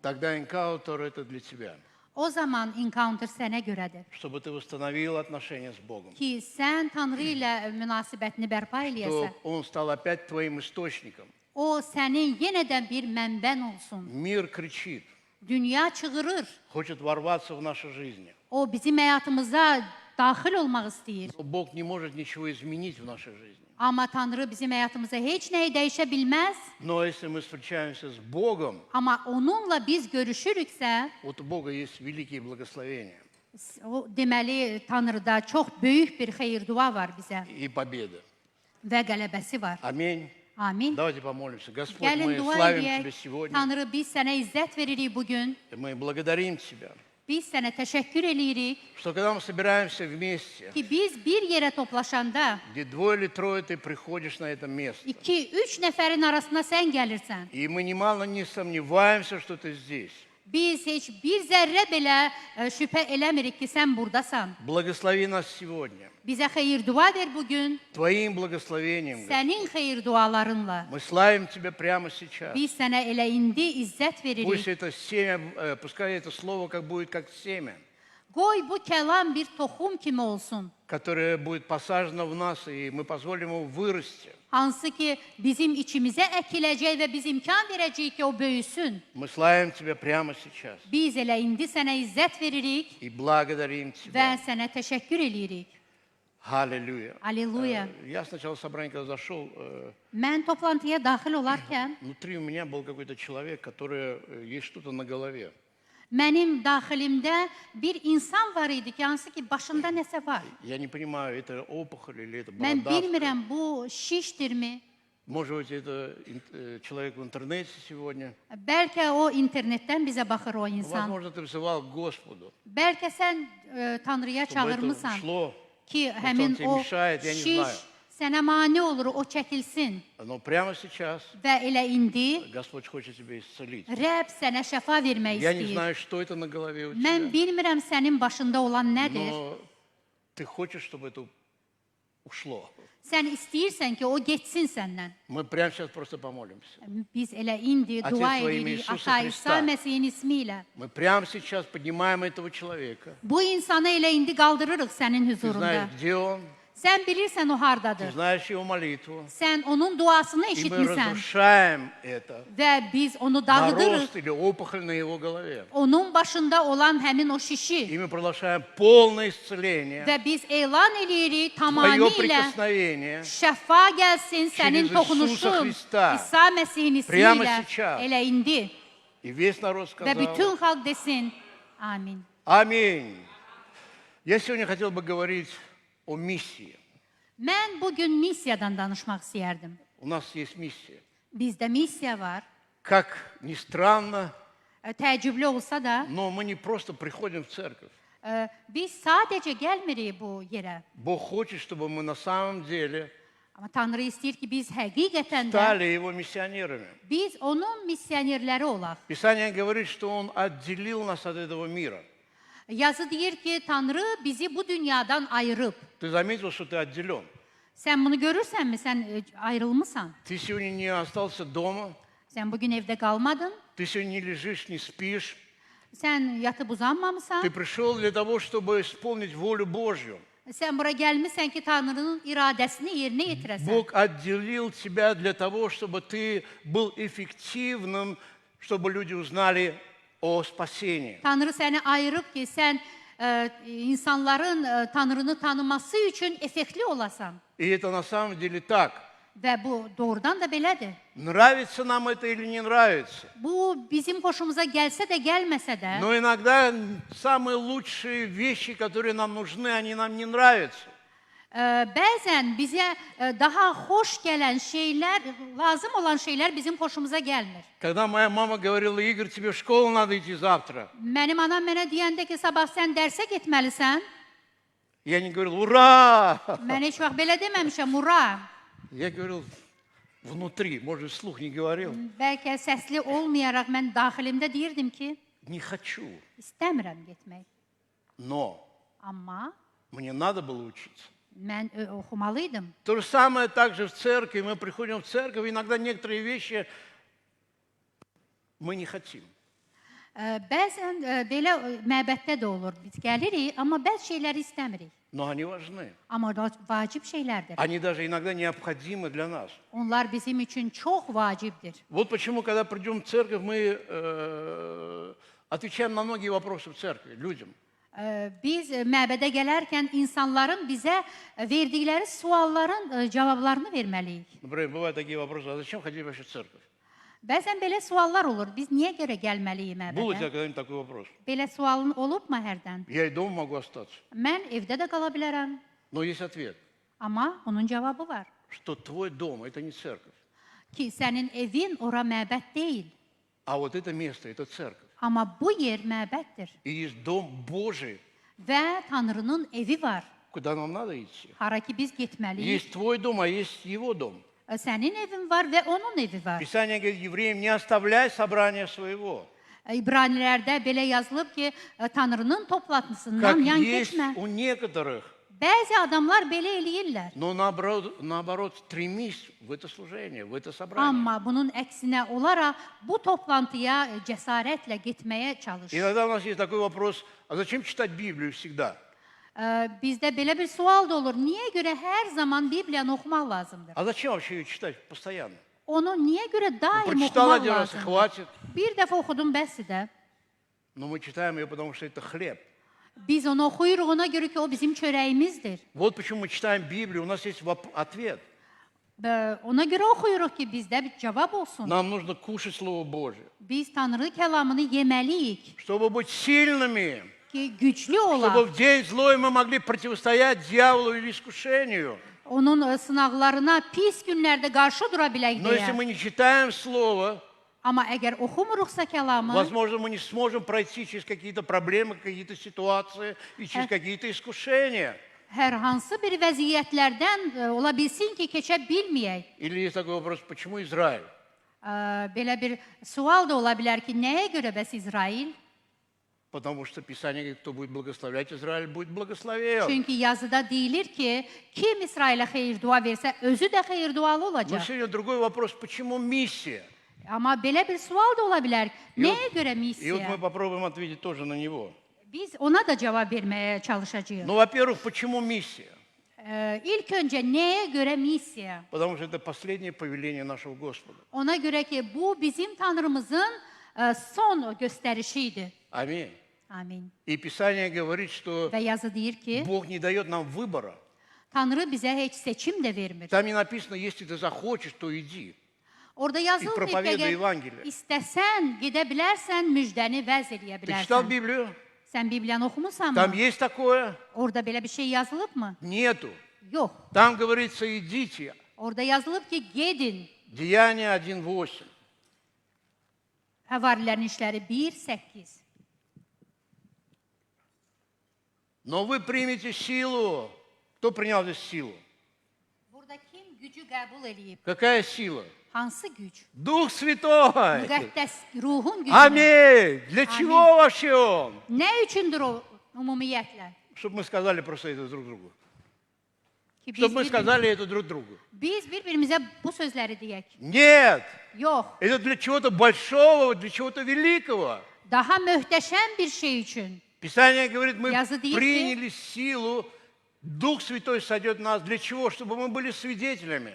тогда инкаутер – это для тебя, O zaman encounter sənə görədir. чтобы ты восстановил отношения с Богом, Ki sən Tanrı ilə münasibətini bərpa что eləyəsən. Он stал опять твоим источником. O sənin yenədən bir mənbən olsun. Мир кричит, Dünya çığırır. хочет ворваться в наши жизни. O bizim həyatımıza daxil olmaq istəyir. Но Бог не может ничего изменить в нашей жизни. Amma Tanrı bizim həyatımıza heç nəyi dəyişə bilməz. Но если мы встречаемся с Богом, Amma onunla biz görüşürüksə, вот у Бога есть великие благословения o deməli Tanrıda çox böyük bir xeyir-dua var bizə и победы. və qələbəsi var. Аминь. Amin. Давайте помолимся. Господь, Gəlin мы dua славим Тебя edək. сегодня. Tanrı, biz sənə izzət veririk bu gün. И мы благодарим Тебя, Biz sənə təşəkkür eləyirik что когда мы собираемся вместе, ki, biz bir yerə toplaşanda где двое или трое ты приходишь на это место, 2-3 nəfərin arasına sən gəlirsən. и мы немало не сомневаемся, что ты здесь. Biz heç bir zərrə belə şübhə eləmirik ki, sən burdasan. Благослови нас сегодня Bizə xeyir-dua ver bu gün. Твоим благословением. Господь. Sənin xeyir-dualarınla. Мы славим Тебя прямо сейчас. Biz sənə elə indi izzət Пусть veririk. это семя, пускай это слово как будет как семя, Qoy bu kəlam bir toxum kimi olsun. которое будет посажено в нас, и мы позволим ему вырасти. Hansı ki, bizim içimizə əkiləcək və biz imkan verəcəyik ki, o böyüsün. Мы славим Тебя прямо сейчас Biz elə indi sənə izzət veririk и благодарим və Тебя. sənə təşəkkür eləyirik. Аллилуйя. Aleluya. Я сначала собрания, когда зашел, Mən toplantıya daxil olarkən внутри у меня был какой-то человек, который есть что-то на голове. mənim daxilimdə bir insan var idi ki, hansı ki, başında nəsə var. Я не понимаю, это опухоль или это Mən бородавка. bilmirəm, bu şişdirmi? Может быть, это человек в интернете сегодня. Bəlkə o internetdən bizə baxır o insan. Возможно, ты взывал к Господу, Bəlkə sən Tanrıya чтобы это çağırmısan ушло. ki, он həmin тебе o mешает, я не şiş знаю. sənə mane olur, o çəkilsin. Но прямо сейчас Və elə indi Господь хочет тебя исцелить. Rəbb sənə şəfa vermək Я не istəyir. знаю, что это на голове у Mən тебя, bilmirəm sənin başında olan nədir. но ты хочешь, чтобы это ушло. Sən istəyirsən ki, o getsin səndən. Мы прямо сейчас просто помолимся. Biz elə indi Отец, dua во имя edirik Иисуса Ata Христа. İsa Məsihin ismi ilə. Мы прямо сейчас поднимаем этого человека. Bu insanı elə indi qaldırırıq sənin Ты huzurunda. знаешь, где он, Sən bilirsən o Ты hardadır. знаешь его молитву. Sən onun duasını И мы eşitmirsən разрушаем это. və biz onu На dağıdırıq. рост или опухоль на его голове. Onun başında olan həmin o И şişi мы провозглашаем полное исцеление. və biz elan eləyirik Твое tamamilə прикосновение. şəfa gəlsin sənin Через toxunuşun Иисуса Христа. İsa Məsihin ismi Прямо ilə сейчас. elə indi И весь народ və сказал. bütün xalq desin amin. Аминь. Я сегодня хотел бы говорить о миссии. Mən bugün missiyadan danışmaq istəyərdim. У нас есть миссия. Bizdə missiya var. Как ни странно, Təəccüblü olsa da но мы не просто приходим в церковь. biz sadəcə gəlmirik bu yerə. Бог хочет, чтобы мы на самом деле Amma Tanrı istəyir ki, biz həqiqətən də стали Его миссионерами. biz onun missionerləri olaq. Писание говорит, что Он отделил нас от этого мира. Yazı deyir ki, Tanrı bizi bu dünyadan ayırıb. Ты заметил, что ты отделен. Sən bunu görürsənmi? Sən ayrılmısan. Ты сегодня не остался дома, Sən bugün evdə qalmadın. ты сегодня не лежишь, не спишь. Sən yatıb uzanmamısan. Ты пришел для того, чтобы исполнить волю Божью. Sən bura gəlmisən ki, Tanrının iradəsini yerinə yetirəsən. Бог отделил тебя для того, чтобы ты был эффективным, чтобы люди узнали о спасении. Tanrı səni ayırıb ki, sən insanların Tanrını tanıması üçün effektli olasan. И это на самом деле так. Və bu doğrudan da belədir. Нравится нам это или не нравится. Bu bizim xoşumuza gəlsə də, gəlməsə də, Но иногда самые лучшие вещи, которые нам нужны, они нам не нравятся. bəzən bizə daha xoş gələn şeylər, lazım olan şeylər bizim xoşumuza gəlmir. Когда моя мама говорила: Игорь, тебе в школу надо идти завтра. Mənim anam mənə deyəndə ki, sabah sən dərsə getməlisən, Я не говорил: ура! mən heç vaxt belə deməmişəm, ura. Я говорил внутри, может, вслух не говорил. Bəlkə səsli olmayaraq mən daxilimdə deyirdim ki, Не хочу. istəmirəm getmək. Но Amma мне надо было учиться. mən oxumalıydım. То же самое также в церкви. Мы приходим в церковь, иногда некоторые вещи мы не хотим. Bəzən belə məbəddə də olur. Biz gəlirik, amma bəzi şeyləri istəmirik. Но они важны. Amma vacib şeylərdir. Они даже иногда необходимы для нас. Onlar bizim üçün çox vacibdir. Вот почему, когда придем в церковь, мы отвечаем на многие вопросы в церкви людям. Biz məbədə gələrkən insanların bizə verdikləri sualların cavablarını verməliyik. Например, бывают такие вопросы: а зачем ходить вообще в церковь? Bəzən belə suallar olur. Biz niyə görə gəlməliyik Был у тебя məbədə? когда-нибудь такой вопрос? Belə sualın olubmu hərdən? Я и дома могу остаться. Mən evdə də qala bilərəm, Но есть ответ, amma onun cavabı var. что твой дом – это не церковь, Ki sənin evin ora məbəd deyil, а вот это место – это церковь. amma bu yer məbəddir И есть дом Божий, və Tanrının evi var. куда нам надо идти. Hara ki biz getməliyik. Есть твой дом, а есть его дом. Sənin evin var və onun evi var. Писание говорит евреям: не оставляй собрания своего. İbranilərdə belə yazılıb ki, Tanrının Как toplantısından yan есть keçmə. у некоторых. Bəzi adamlar belə eləyirlər. Но наоборот, стремись в это служение, в это собрание. Amma bunun əksinə olaraq bu toplantıya cəsarətlə getməyə çalış. Иногда у нас есть такой вопрос: а зачем читать Библию всегда? Bizdə belə bir sual da olur. Niyə görə hər zaman Bibliyanı oxumaq lazımdır? А зачем вообще ее читать постоянно? Onu niyə görə daim Прочитал oxumaq один раз и lazımdır? хватит. Bir dəfə oxudum bəsdir də. Но мы читаем ее, потому что это хлеб. Biz onu oxuyuruq ona görə ki, o bizim çörəyimizdir. Вот почему мы читаем Библию, у нас есть ответ. Və ona görə oxuyuruq ki, bizdə bir cavab olsun. Нам нужно кушать Слово Божие, Biz Tanrı kəlamını yeməliyik чтобы быть сильными, ki, güclü чтобы olaq. в день злой мы могли противостоять дьяволу или искушению. Onun sınaqlarına pis günlərdə qarşı dura bilək Но если deyə. мы не читаем Слово, Amma əgər oxumuruqsa kəlamı, возможно, мы не сможем пройти через какие-то проблемы, какие-то ситуации и через какие-то искушения. hər hansı bir vəziyyətlərdən ola bilsin ki, keçə bilməyək. Или есть такой вопрос: почему Израиль? Belə bir sual da ola bilər ki, nəyə görə bəs İsrail? Потому что Писание говорит: кто будет благословлять Израиль, будет благословен. Çünki yazıda deyilir ki, kim İsrailə xeyir dua versə, özü də xeyir dualı Но olacaq. сегодня другой вопрос: почему миссия? Amma belə bir sual da ola bilər. Nəyə görə И вот мы missiya? попробуем ответить тоже на него. Biz ona da cavab verməyə çalışacağıq. Ну, во-первых, почему миссия? İlk öncə nəyə görə missiya? Потому что это последнее повеление нашего Господа. Ona görə ki, bu bizim Tanrımızın son göstərişi idi. Аминь. Amin. И Писание говорит, что Və yazı deyir ki, Бог не дает нам выбора. Tanrı bizə heç seçim də vermir. Там не написано, если ты захочешь, то иди. Orada yazılır ki, проповедуй əgər Evangeliya. istəsən, gedə bilərsən, müjdəni vəz eləyə Ты читал bilərsən. Библию? Sən Bibliyanı oxumusanmı? Там есть такое? Orada belə bir şey yazılıb mı? Нету. Yox. Там говорится, идите. Orada yazılıb ki, gedin. Деяния 1:8. Həvarilərin işləri 1:8. Но вы примете силу. Кто принял здесь силу? Burada kim gücü qəbul eləyib? Какая сила? Hansı güc? Дух Святой. Müqəddəs ruhun gücü. Аминь. Для чего вообще Он? Nə üçündür o ümumiyyətlə? Чтобы мы сказали просто это друг другу. Ki Чтобы мы сказали это друг другу. biz bir-birimizə bu sözləri deyək. Нет. Yox, Это для чего-то большого, для чего-то великого. daha möhtəşəm bir şey üçün. Писание говорит, мы Я задаю приняли силу, Дух Святой сойдет на нас. Для чего? Чтобы мы были свидетелями.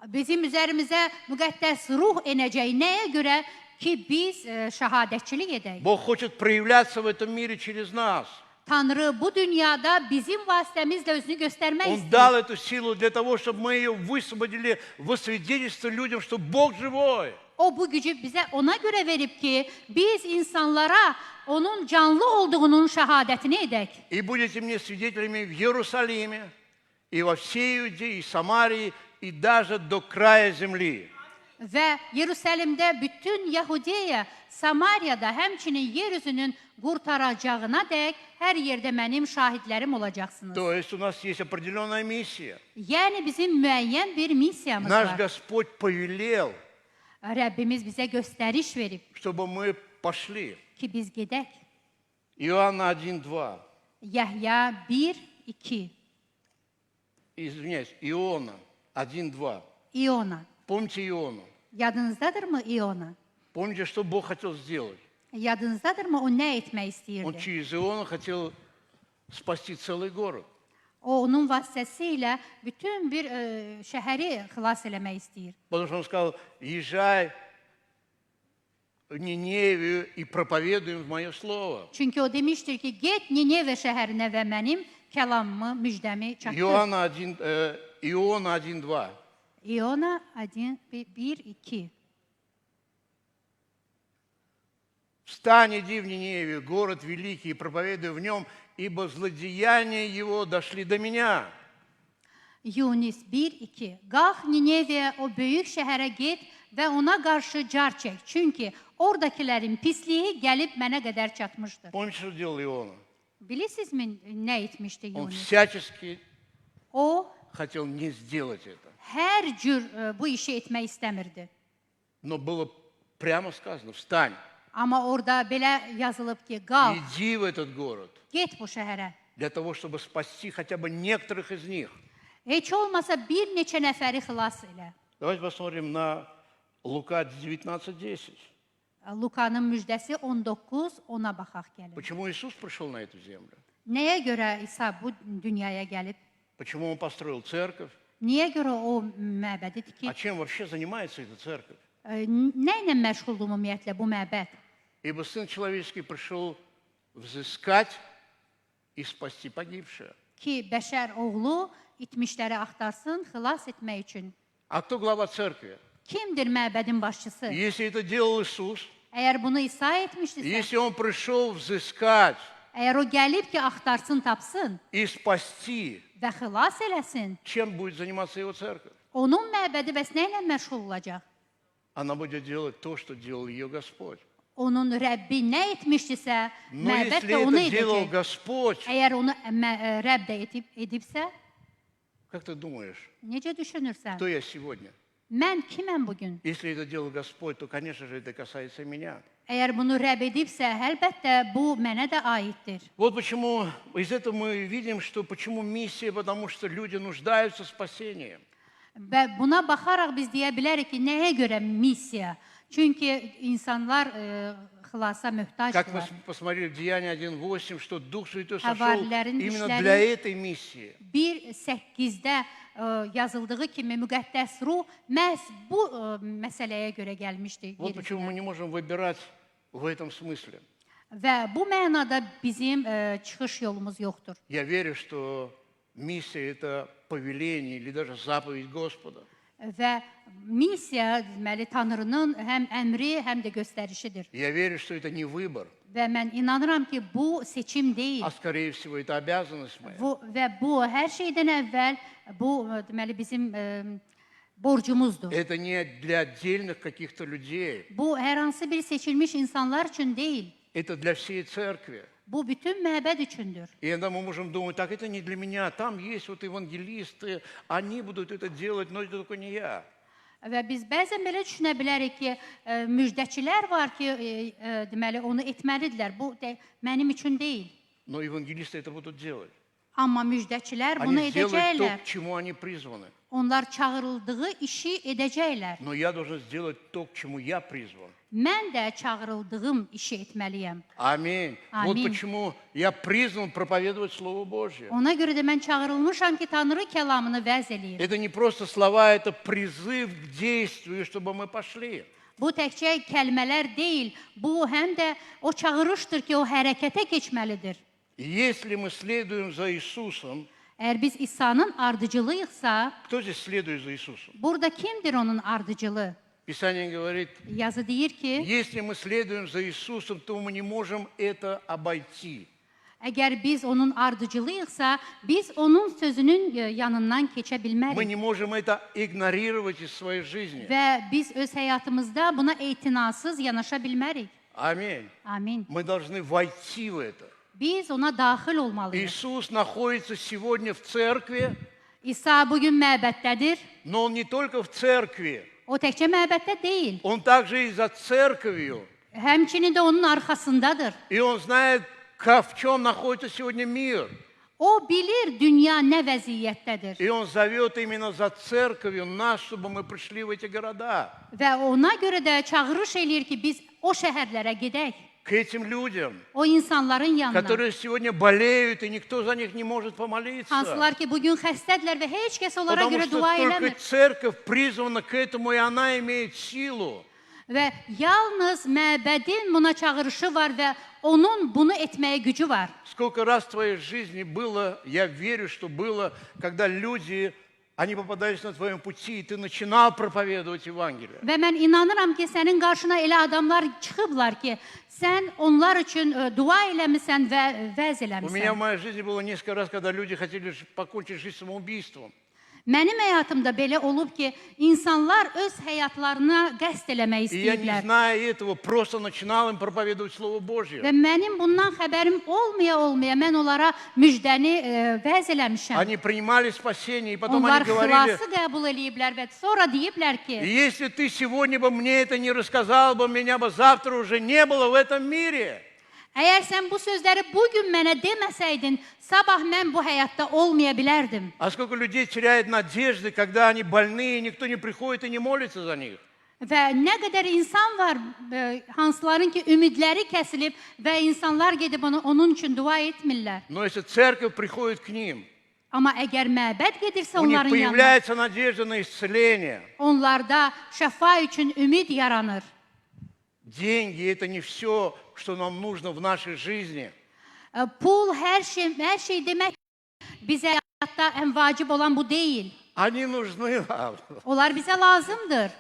Bizim üzərimizə müqəddəs ruh enəcək. Nəyə görə? Ki biz şəhadətçilik edək. Бог хочет проявляться в этом мире через нас. Tanrı bu dünyada bizim vasitəmizlə özünü göstərmək Он istəyir. дал эту силу для того, чтобы мы ее высвободили во свидетельство людям, что Бог живой. O bu gücü bizə ona görə verib ki, biz insanlara onun canlı olduğunun şəhadətini edək. И будете мне свидетелями в Иерусалиме, и во всей Иудее, и Самарии, и даже до края земли. Və Yerusəlimdə bütün Yahudiyə, Samariyada, həmçinin yer üzünün qurtaracağına dək hər yerdə mənim şahidlərim olacaqsınız. То есть у нас есть определенная миссия. Yəni bizim müəyyən bir missiyamız Наш var. Господь повелел, Rəbbimiz bizə göstəriş verib чтобы мы пошли. ki, biz gedək. Иоанна 1:2. Yəhya 1:2. Извиняюсь, Иона 1:2. İona. Помните Иону? Yadınızdadırmı İona? Помните, что Бог хотел сделать? Yadınızdadırmı o nə etmək Он istəyirdi? через Иона хотел спасти целый город. O onun vasitəsilə bütün bir şəhəri xilas eləmək istəyir. Потому что он сказал, езжай в Ниневию и проповедуй им мое слово. Çünki o demişdir ki, get Ninevə şəhərinə və mənim kəlamımı, müjdəmi çatdır. Иона 1:2. İona 1:2. Встань, иди в Ниневию, город великий, и проповедуй в нем, ибо злодеяния его дошли до меня. Yunis 1:2. Qalx Ninevəyə, o böyük şəhərə get və ona qarşı car çək. Çünki oradakilərin pisliyi gəlib mənə qədər çatmışdır. Помните, что делал Иона? Bilirsinizmi nə etmişdi Он Yunis? всячески O хотел не сделать это. hər cür bu işi etmək istəmirdi. Но было прямо сказано, встань, Amma orada belə yazılıb ki, qalx, иди в этот город, get bu şəhərə. для того, чтобы спасти хотя бы некоторых из них. Heç olmasa bir neçə nəfəri xilas elə. Давайте посмотрим на Лука 19:10. Lukanın müjdəsi 19:10-a baxaq gəlin. Почему Иисус пришел на эту землю? Nəyə görə İsa bu dünyaya gəlib? Почему Он построил церковь? Niyə görə o məbədi А tikib? чем вообще занимается эта церковь? Nə ilə məşğuldur ümumiyyətlə bu məbəd? Ибо Сын Человеческий пришел взыскать и спасти погибшее. Ki, bəşər oğlu itmişləri axtarsın, xilas etmək üçün. А кто глава церкви? Kimdir məbədin başçısı? Если это делал Иисус, Əgər bunu İsa etmişdirsə, если Он пришел взыскать əgər o gəlib ki, axtarsın, tapsın и спасти, və xilas eləsin, чем будет заниматься Его церковь? onun məbədi bəs nə ilə məşğul olacaq? Она будет делать то, что делал ее Господь. Onun Rəbbi nə etmişdisə, Но məbəd если də onu это делал edəcək. Господь, Əgər onu Rəbb də edibsə, как ты думаешь, necə düşünürsən? кто я сегодня? Mən kiməm bugün? Если это делал Господь, то, конечно же, это касается и меня. Əgər bunu Rəbb edibsə, əlbəttə bu mənə də aiddir. Вот почему из этого мы видим, что почему миссия, потому что люди нуждаются в спасении. Və buna baxaraq biz deyə bilərik ki, nəyə görə missiya? Çünki insanlar xilasa Как мы möhtacdırlar. посмотрели в Деянии 1:8, что Дух Святой сошел Havarilərin именно işləri- для этой миссии. 1:8-də yazıldığı kimi müqəddəs ruh məhz bu məsələyə görə gəlmişdi. Вот почему мы yeryüzünə. не можем выбирать в этом смысле. Və bu mənada bizim çıxış yolumuz yoxdur. Я верю, что миссия – это повеление или даже заповедь Господа. Və missiya deməli Tanrının həm əmri, həm də göstərişidir. Я верю, что это не выбор, Və mən inanıram ki, bu seçim deyil. а скорее всего это обязанность моя. Bu hər şeydən əvvəl bu deməli bizim borcumuzdur. Это не для отдельных каких-то людей, Bu hər hansı bir seçilmiş insanlar üçün deyil. это для всей церкви. Bu bütün məbəd üçündür. И иногда мы можем думать, так это не для меня, там есть вот евангелисты, они будут это делать, но это только не я. Və biz bəzən belə düşünə bilərik ki, müjdəçilər var ki, deməli onu etməlidirlər. Bu mənim üçün deyil. Но евангелисты это будут делать. Amma müjdəçilər bunu Они сделают то, edəcəklər. к чему они призваны. Onlar çağırıldığı işi edəcəklər. Но я должен сделать то, к чему я призван. Mən də çağırıldığım işi etməliyəm. Аминь. Вот Аминь. почему я призван проповедовать Слово Божье. Ona görə də mən çağırılmışam ki, Tanrı kəlamını vəz eləyim. Это не просто слова, это призыв к действию, чтобы мы пошли. Bu təkcə kəlmələr deyil, bu həm də o çağırışdır ki, o hərəkətə keçməlidir. И если мы следуем за Иисусом, Əgər biz İsa'nın ardıcılıyıqsa, кто здесь следует за Иисусом? burada kimdir onun ardıcılığı? Писание говорит, Yazı deyir ki, если мы следуем за Иисусом, то мы не можем это обойти. əgər biz onun ardıcılıyıqsa, biz onun sözünün yanından keçə Мы bilmərik. не можем это игнорировать из своей жизни. Və biz öz həyatımızda buna etinasız yanaşa bilmərik. Аминь. Amin. Мы должны войти в это. Biz ona daxil olmalıyıq. Иисус находится сегодня в церкви, İsa bugün məbəddədir. но Он не только в церкви, O təkcə məbəddə deyil. Он также и за церковью. Həmçinin də onun arxasındadır. И Он знает, в чем находится сегодня мир. O bilir dünya nə vəziyyətdədir. И Он зовет именно за церковью нас, чтобы мы пришли в эти города. Və ona görə də çağırış eləyir ki, biz o şəhərlərə gedək. К этим людям, O insanların yanına. которые сегодня болеют, и никто за них не может помолиться. Hansılar ki, bugün xəstədirlər və heç kəs onlara Потому görə что dua только eləmir. церковь призвана к этому, и она имеет силу. Və yalnız məbədin buna çağırışı var və onun bunu etməyə gücü var. Сколько раз в твоей жизни было, я верю, что было, когда люди, они попадались на твоем пути, и ты начинал проповедовать Евангелие. Və mən inanıram ki, sənin qarşına elə adamlar çıxıblar ki, sən onlar üçün dua eləmisən və vəz У меня в eləmisən. моей жизни было несколько раз, когда люди хотели покончить жизнь самоубийством. Mənim həyatımda belə olub ki, insanlar öz həyatlarına qəsd eləmək И я, не istəyirlər. зная этого, просто начинал им проповедовать Слово Və Божье. mənim bundan xəbərim olmaya mən onlara müjdəni vəz eləmişəm. Они принимали спасение, и потом Onlar они говорили, xilası qəbul eləyiblər və sonra deyiblər и ki, если ты сегодня бы мне это не рассказал бы, меня бы завтра уже не было в этом мире. əgər sən bu sözləri bugün mənə deməsəydin, sabah mən bu həyatda olmaya bilərdim. А сколько людей теряет надежды, когда они больны, и никто не приходит и не молится за них. Və nə qədər insan var, hansıların ki, ümidləri kəsilib və insanlar gedib onun üçün dua etmirlər. Но если церковь приходит к ним, Amma əgər məbəd gedirsə у них onların yanına, появляется надежда на исцеление. onlarda şəfa üçün ümid yaranır. Деньги – это не все, что нам нужно в нашей жизни. Pul hər şey demək bizə həyatda ən vacib olan bu deyil. Они нужны вам. Onlar bizə lazımdır.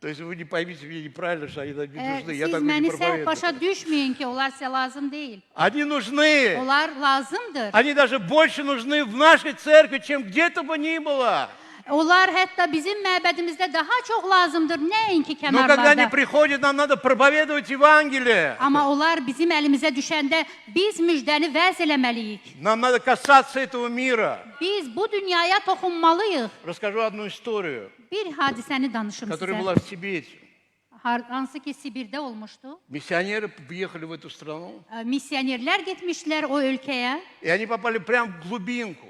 То есть вы не поймите меня неправильно, что они нам не нужны. Я Siz так не məni səhv проповедую. başa düşməyin ki, onlar sizə lazım deyil. Они нужны. Onlar lazımdır. Они даже больше нужны в нашей церкви, чем где-то бы ни было. Onlar hətta bizim məbədimizdə daha çox lazımdır, nəinki Но когда они kənarlarda. приходят, нам надо проповедовать Евангелие. Amma onlar bizim əlimizə düşəndə biz müjdəni vəz eləməliyik. Нам надо касаться этого мира. Biz bu dünyaya toxunmalıyıq. Расскажу одну историю, Bir hadisəni danışım которая sizə. была в Тибете. Hansı ki Sibirdə olmuşdu. Миссионеры приехали в эту страну, Missionerlər getmişlər o ölkəyə. и они попали прямо в глубинку.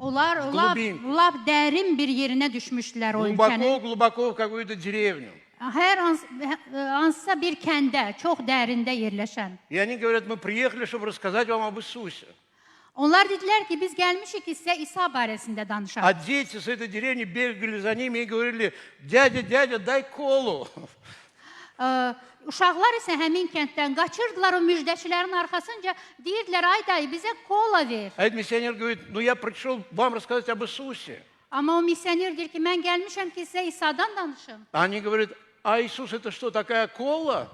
Onlar Glubin. lap dərin bir yerinə düşmüşdülər o ölkənin. Глубоко-глубоко в какую-то деревню. hansısa bir kəndə, çox dərində yerləşən. И они говорят, мы приехали, чтобы рассказать вам об Иисусе. Onlar dedilər ki, biz gəlmişik ki, sizə İsa barəsində danışaq. А дети с этой деревни бегали за ними и говорили, дядя, дядя, дай колу. Uşaqlar isə həmin kənddən qaçırdılar o müjdəçilərin arxasınca, deyirdilər, ay dayı, bizə kola ver. А этот миссионер говорит, ну я пришел вам рассказать об Иисусе. Amma o misioner deyir ki, mən gəlmişəm ki, sizə İsa'dan danışım. Они говорят, а Иисус это что, такая кола?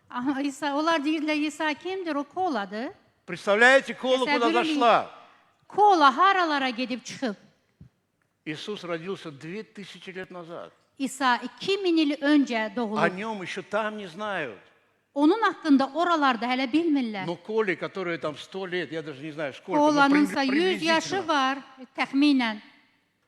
Onlar deyirdilər, İsa kimdir? O koladır. Представляете, кола куда зашла? Kola haralara gedib çıxıb. Иисус родился 2000 лет назад. İsa 2000 il öncə О doğulub. нем еще там не знают. Onun haqqında oralarda hələ bilmirlər. Но Коле, которой там 100 лет, я даже не знаю сколько, но Kolanınsa 100 yaşı приблизительно. var, təxminən.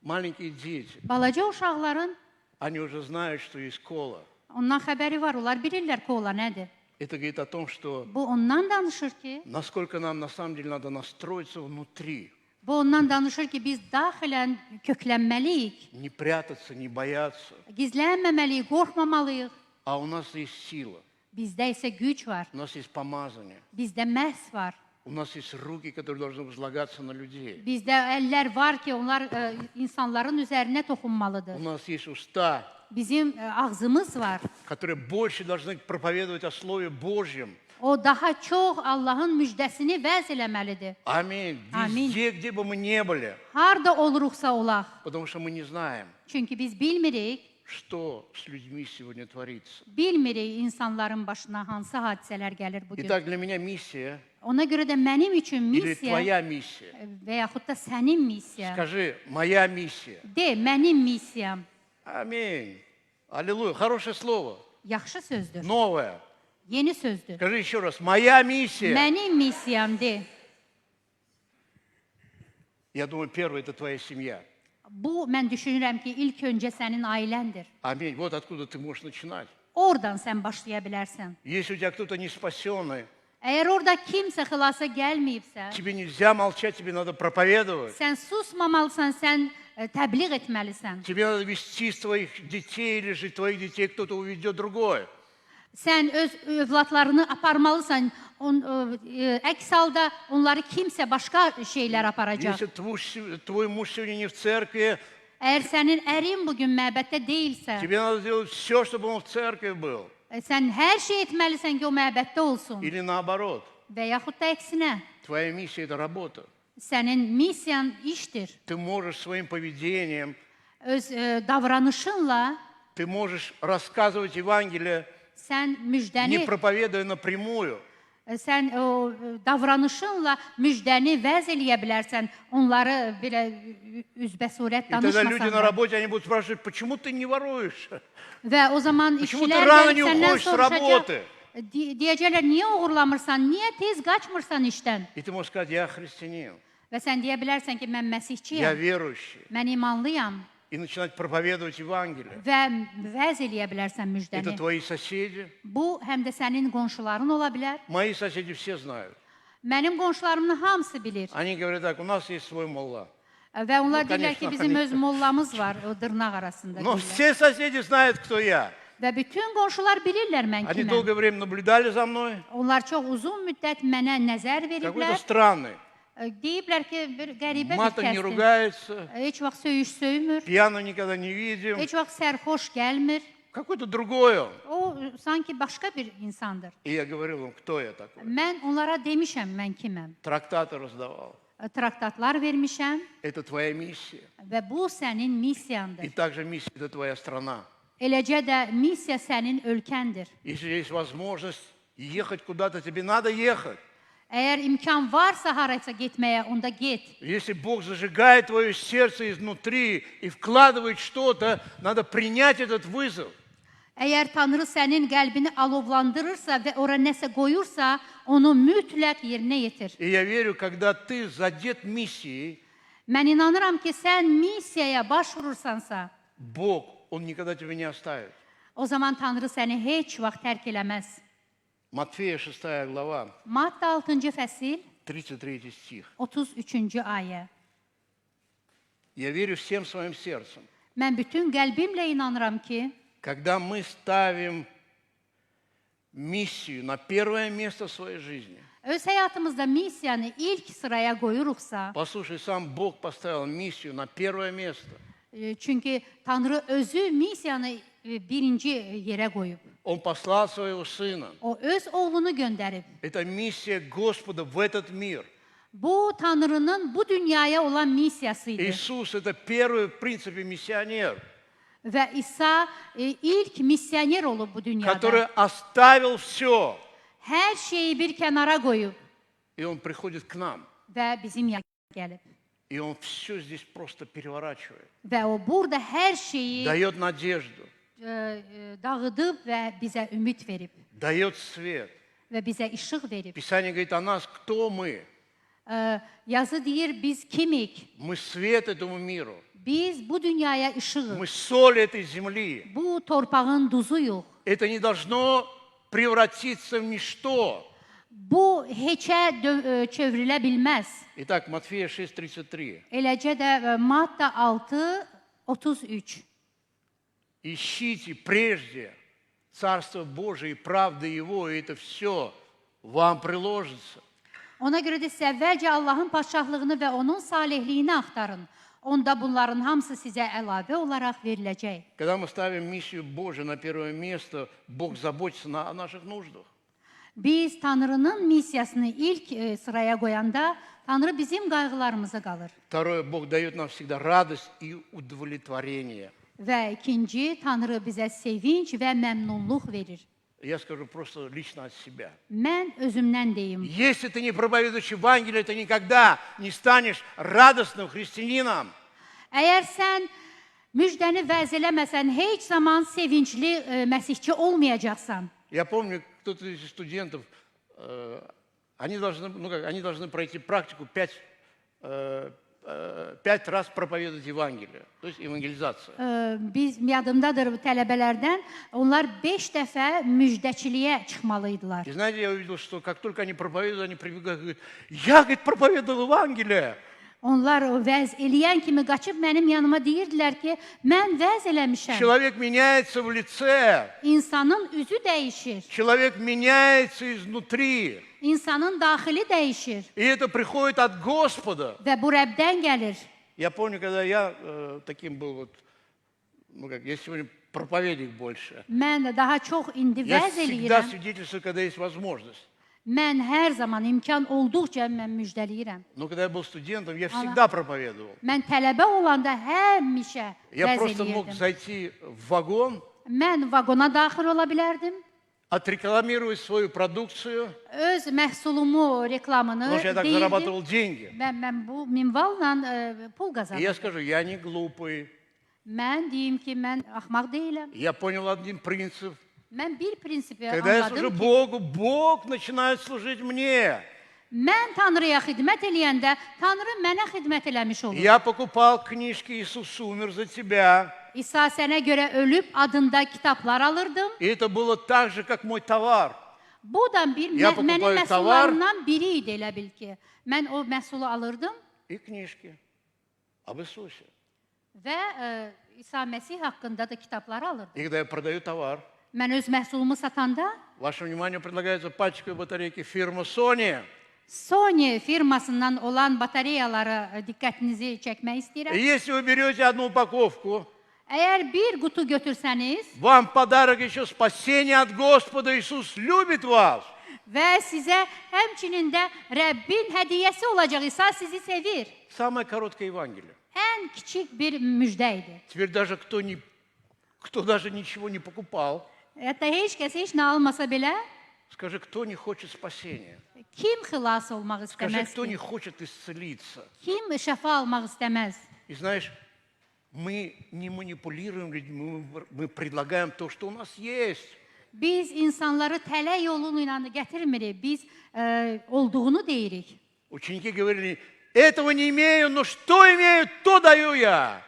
Маленькие дети, Balaca uşaqların они уже знают, что есть кола. ondan xəbəri var, onlar bilirlər kola nədir. Это говорит о том, что Bu ondan danışır ki, насколько нам на самом деле надо настроиться внутри, bu ondan danışır ki, biz daxilən köklənməliyik, не прятаться, не бояться. gizlənməməliyik, qorxmamalıyıq. А у нас есть sила, Bizdə isə güc var, у нас есть помазание, bizdə məhs var. у нас есть руки, которые должны возлагаться на людей. Bizdə əllər var ki, onlar insanların üzərinə toxunmalıdır. У нас есть уста, Bizim ağzımız var. которые больше должны проповедовать о Слове Божьем. O daha çox Allahın müjdəsini vəz eləməlidir. Аминь. Аминь. Везде, где бы мы не были. Harda oluruqsa olaq. Потому что мы не знаем, Çünki biz bilmirik, что с людьми сегодня творится. bilmirik insanların başına hansı hadisələr gəlir bugün. Итак, для меня миссия, Ona görə də mənim üçün или missiya твоя миссия. və yaxud da sənin missiya. Скажи, моя миссия. De, mənim missiyam. Аминь. Аллилуйя. Хорошее слово. Yaxşı sözdür, Новое. yeni sözdür. Скажи еще раз. Моя миссия. Mənim missiyam de. Я думаю, первое это твоя семья. Bu, mən düşünürəm ki, ilk öncə sənin ailəndir. Аминь. Вот откуда ты можешь начинать. Oradan sən başlaya bilərsən. Если у тебя кто-то не спасенный, Əgər orada kimsə xilasa gəlməyibsə, тебе нельзя молчать, тебе надо проповедовать. sən susmamalısan, sən təbliğ etməlisən. Тебе надо вести своих детей или же твоих детей кто-то уведет другой. Sən öz övladlarını aparmalısan. Əks halda onları kimsə başqa şeylər aparacaq. Если твой муж сегодня не в церкви, Əgər sənin ərin bugün məbəddə deyilsə, тебе надо сделать все, чтобы он в церкви был. sən hər şey etməlisən ki, o məbəddə olsun. Или наоборот. Və yaxud da əksinə, Твоя миссия – это работа. sənin missiyan işdir. Ты можешь своим поведением, Öz davranışınla ты можешь рассказывать Евангелие, sən не müjdəni, проповедуя напрямую. sən o davranışınla müjdəni vəz eləyə bilərsən. Onları belə üzbəsurət И тогда люди danışmasan на da. работе, они будут спрашивать, почему ты не воруешь? Və o zaman Почему ты işçilər рано gəlib не səndən уходишь с работы? soruşacaq. Deyəcəklər, niyə uğurlamırsan, niyə tez qaçmırsan işdən? И ты можешь сказать, я христианин, Və sən deyə bilərsən ki, mən я məsihçiyəm, верующий. mən imanlıyam И начинать проповедовать Евангелие. və vəz eləyə bilərsən Это müjdəni. твои соседи. Bu, həm də sənin qonşuların ola bilər. Мои соседи все знают. Mənim qonşularımın hamısı bilir. Они говорят так, у нас есть свой молла. Və onlar Ну, deyirlər ki, конечно, bizim они- öz mollamız var, o dırnaq arasında Но deyirlər. все соседи знают, кто я. Və bütün qonşular bilirlər mən Они kiməm. долгое время наблюдали за мной. Onlar çox uzun müddət mənə nəzər Какой-то veriblər. странный. Deyiblər ki, bir qəribə bir Матом не kəsdir. ругается. Heç vaxt söyüş söymür, Пьяного никогда не видим. heç vaxt sərxoş gəlmir. Какой-то другой он. O sanki başqa bir insandır. И я говорил им, кто я такой. Mən onlara demişəm mən kiməm. Трактаты раздавал. Traktatlar vermişəm Это твоя миссия. və bu sənin missiyandır. И также mиссия – это твоя страна. Eləcə də missiya sənin ölkəndir. Если есть возможность ехать куда-то, тебе надо ехать. Əgər imkan varsa haraysa getməyə, onda get. Если Бог зажигает твое сердце изнутри и вкладывает что-то, надо принять этот вызов. Əgər Tanrı sənin qəlbini alovlandırırsa və ora nəsə qoyursa, onu mütləq yerinə yetir. И я верю, когда ты задет миссией, Mən inanıram ki, sən missiyaya başvurursansa, Бог, Он никогда тебя не оставит. o zaman Tanrı səni heç vaxt tərk eləməz. Матфея 6 глава, Matta 6-cı fəsil, 33 стих. 33-cü ayə. Я верю всем своим сердцем, Mən bütün qəlbimlə inanıram ki, когда мы ставим миссию на первое место в своей жизни. Öz həyatımızda missiyanı ilk sıraya qoyuruqsa, Послушай, сам Бог поставил миссию на первое место. çünki Tanrı özü missiyanı birinci yerə qoyub. Он послал своего Сына. O öz oğlunu göndərib. Это миссия Господа в этот мир. Bu Tanrının bu dünyaya olan missiyası idi. Иисус – это первый, в принципе, миссионер, Və İsa ilk missioner olub bu dünyada. который оставил все, Hər şeyi bir kənara qoyub и Он приходит к нам. və bizim yanımıza gəlib. И Он все здесь просто переворачивает, Və o burada hər şeyi дает надежду, dağıdıb və bizə ümid verib дает свет. və bizə işıq verib. Писание говорит о нас, кто мы. Yazı deyir, biz kimik? Мы свет этому миру. Biz bu dünyaya işığıq. Мы соль этой земли. Bu torpağın duzuyuq. Это не должно превратиться в ничто. Bu heçə çevrilə bilməz. Итак, Матфея 6:33. Eləcə də Matta 6:33. Ищите прежде Царство Божие и правды Его, и это все вам приложится. Ona görə də siz əvvəlcə Allahın padşahlığını və onun salihliyini axtarın. Onda bunların hamısı sizə əlavə olaraq veriləcək. Когда мы ставим миссию Божию на первое место, Бог заботится о наших нуждах. Biz Tanrının missiyasını ilk sıraya qoyanda, Tanrı bizim qayğılarımıza qalır. Второе, Бог дает нам всегда радость и удовлетворение. Və ikinci, Tanrı bizə sevinç və məmnunluq verir. Я скажу просто лично от себя. Mən özümdən deyim. Если ты не проповедуешь Евангелие, ты никогда не станешь радостным христианином. Əgər sən müjdəni vəz eləməsən, heç zaman sevincli məsihçi olmayacaqsan. Я помню, кто-то из студентов, они должны пройти практику 5 раз проповедовать Евангелие, то есть евангелизация. Biz yadımdadır tələbələrdən, onlar 5 dəfə müjdəçiliyə çıxmalıydılar. И знаете, я увидел, что как только они проповедуют, они прибегают и говорят, я, говорит, проповедовал Евангелие. Onlar o vəz eləyən kimi qaçıb mənim yanıma deyirdilər ki, mən vəz eləmişəm. Человек меняется в лице, İnsanın üzü dəyişir, человек меняется изнутри. insanın daxili dəyişir И это приходит от Господа. və bu Rəbdən gəlir. Я помню, когда я таким был, вот, я сегодня проповедник больше. Mən daha çox indi Я vəz всегда eləyirəm. свидетельствую, когда есть возможность. Mən hər zaman imkan olduqca mən müjdəliyirəm. Но когда я был студентом, я всегда проповедовал. Mən tələbə olanda həmişə Я vəz просто мог eləyirdim. зайти в вагон, Mən vaqona daxil ola bilərdim. отрекламировать свою продукцию, Öz məhsulumu, reklamını потому что я так deyirdim. зарабатывал деньги. Mən bu minvalla pul И я qazanırdım. скажу, я не глупый. Mən deyim ki, mən axmaq deyiləm. Я понял один принцип. Mən bir prinsipi Когда я служу anladım ki, Богу, Бог начинает служить мне. mən Tanrıya xidmət eləyəndə, Tanrı mənə xidmət eləmiş olur. Я покупал книжки «Иисус умер за тебя». İsa sənə görə ölüb adında kitablar alırdım. И это было так же, как mой tовар. Bu da bir Ya mənim покупаю məhsullarımdan biri idi elə bil ki. Mən o məhsulu alırdım И книжки об Иисусе. və İsa Məsih haqqında da kitablar alırdım. И когда я продаю товар, Mən öz məhsulumu satanda вашему вниманию предлагаются пальчиковые батарейки фирмы Sony. Sony firmasından olan batareyalara diqqətinizi çəkmək И istəyirəm. если вы берете одну упаковку, Əgər bir qutu götürsəniz вам подарок еще спасение от Господа. Иисус любит вас. və sizə həmçinin də Rəbbin hədiyyəsi olacaq, İsa sizi sevir. Самое короткое Евангелие. Ən kiçik bir müjdə idi. Теперь даже кто даже ничего не покупал, Hətta heç kəs heç nə almasa belə, скажи, кто не хочет спасения? kim xilas olmaq Скажи, istəməz кто не ki? хочет исцелиться? Kim şəfa almaq istəməz? И знаешь, мы не манипулируем людьми, мы предлагаем то, что у нас есть. Biz insanları tələ yolu ilə gətirmirik, biz olduğunu deyirik. Ученики говорили, этого не имею, но что имею, то даю я.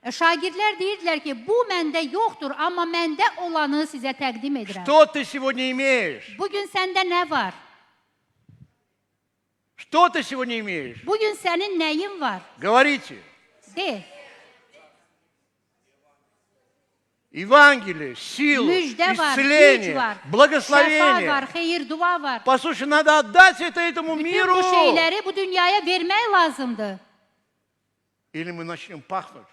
Şagirdlər deyirdilər ki, bu məndə yoxdur, amma məndə olanı sizə təqdim edirəm. Что ты сегодня имеешь? Bugün səndə nə var? Что ты сегодня имеешь? Bugün sənin nəyin var? Говорите. De. Евангелие, силу, Müjde var, güç исцеление, var, şəfa благословение. var, xeyir, dua var. Послушай, надо отдать это этому Bütün миру. bu şeyləri bu dünyaya vermək lazımdır. Или мы начнем пахнуть.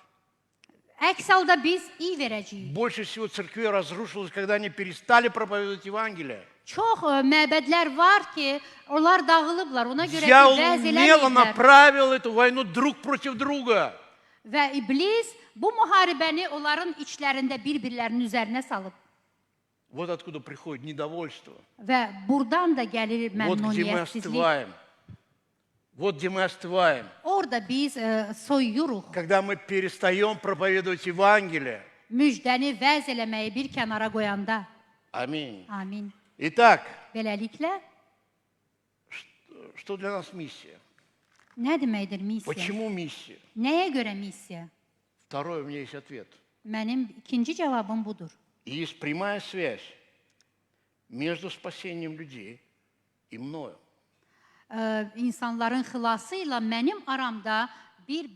Əks halda biz iyi verəcəyik. Больше всего церквей разрушилось, когда они перестали проповедовать Евангелие. Çox məbədlər var ki, onlar dağılıblar. Ona görə ki, Дьявол vəz умело eləməyiblər. направил эту войну друг против друга. Və iblis bu müharibəni onların içlərində bir-birlərinin üzərinə salıb. Вот откуда приходит недовольство. Və buradan da gəlir Вот где мы məmnuniyyətsizlik. остываем. Вот где мы остываем. Orada biz soyuyuruq. Когда мы перестаем проповедовать Евангелие. Müjdəni vəz eləməyi bir kənara qoyanda. Аминь. Amin. Итак, Beləliklə, что для нас миссия? nə deməkdir missiya? Почему миссия? Nəyə görə missiya? Второе, у меня есть ответ. Mənim ikinci cavabım budur. И есть прямая связь между спасением людей и мною. İnsanların xilası ilə mənim aramda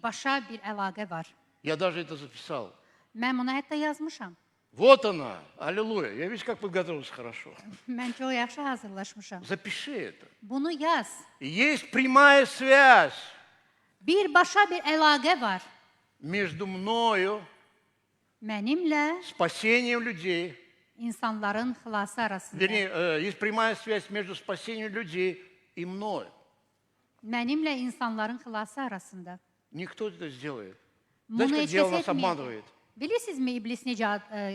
başa bir əlaqə var. Я даже это записал. Mən bunu hətta yazmışam. Вот она, аллилуйя. Я видишь, как подготовился хорошо. Mən çox yaxşı hazırlaşmışam. Запиши это. Bunu yaz. И есть прямая связь Başa bir əlaqə var. между мною, Mənimlə спасением людей. insanların xilası arasında. Вернее, есть прямая связь между спасением людей и мною. Mənimlə insanların xilası arasında. Никто это сделает. Bunu Знаете, как heç дьявол kəs нас etməyəcək. обманывает? Bilirsinizmi iblis necə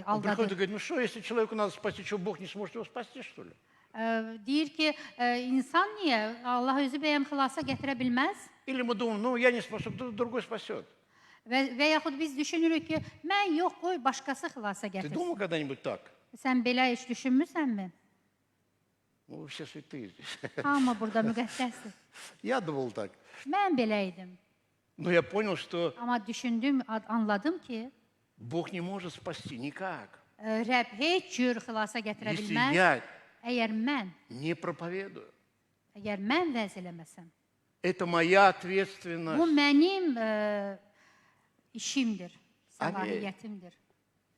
Он приходит и aldadır? говорит, ну что, если человеку надо спасти, что Бог не сможет его спасти, что ли? Deyir ki, insan niyə Allah özü bəyəm xilasa gətirə bilməz? Или мы думаем, ну я не спасу, кто-то другой спасет. Və yaxud biz düşünürük ki, mən yox, qoy başqası xilasa Ты gətirsin. думал когда-нибудь так? Sən belə heç düşünmüsənmi? Ну, вы все святые здесь. Hamı burada müqəddəsdir. Я думал так. Mən belə idim. Но я понял, что Amma düşündüm, anladım ki, Бог не может спасти никак, Rəbb heç cür xilasa gətirə если bilməz. я Əgər не проповедую. mən vəz eləməsəm. Это моя Bu ответственность. mənim işimdir, səlahiyyətimdir.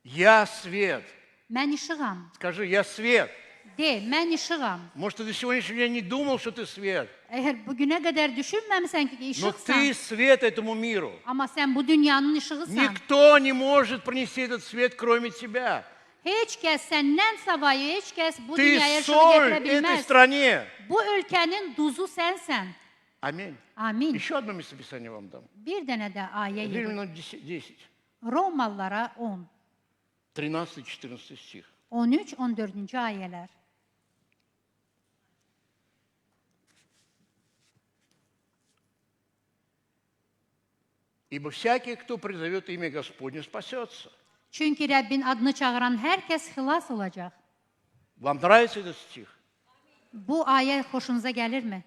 Я свет. Mən işığam. Скажи, я свет. De, mən işığam. Может, ты до сегодняшнего дня не думал, что ты свет. Əgər bugünə qədər düşünməmisən ki, Но işıqsan, ты свет этому миру. amma sən bu dünyanın işığısan. Никто не может принести этот свет, кроме тебя. Heç kəs səndən savayı, heç kəs bu Ты dünyaya işığı соль gətirə этой bilməz. стране. Bu ölkənin duzu sənsən. Аминь. Amin. Еще одно местописание вам дам. Bir dənə də ayə yeri. Римлянам 10, Romalılara 10, 13-14 стих. 13-14-cü ayələr. Ибо всякий, кто призовет имя Господне, спасется. Çünki Rəbbin adını çağıran hər kəs xilas olacaq. Вам нравится этот стих? Bu ayə xoşunuza gəlirmi?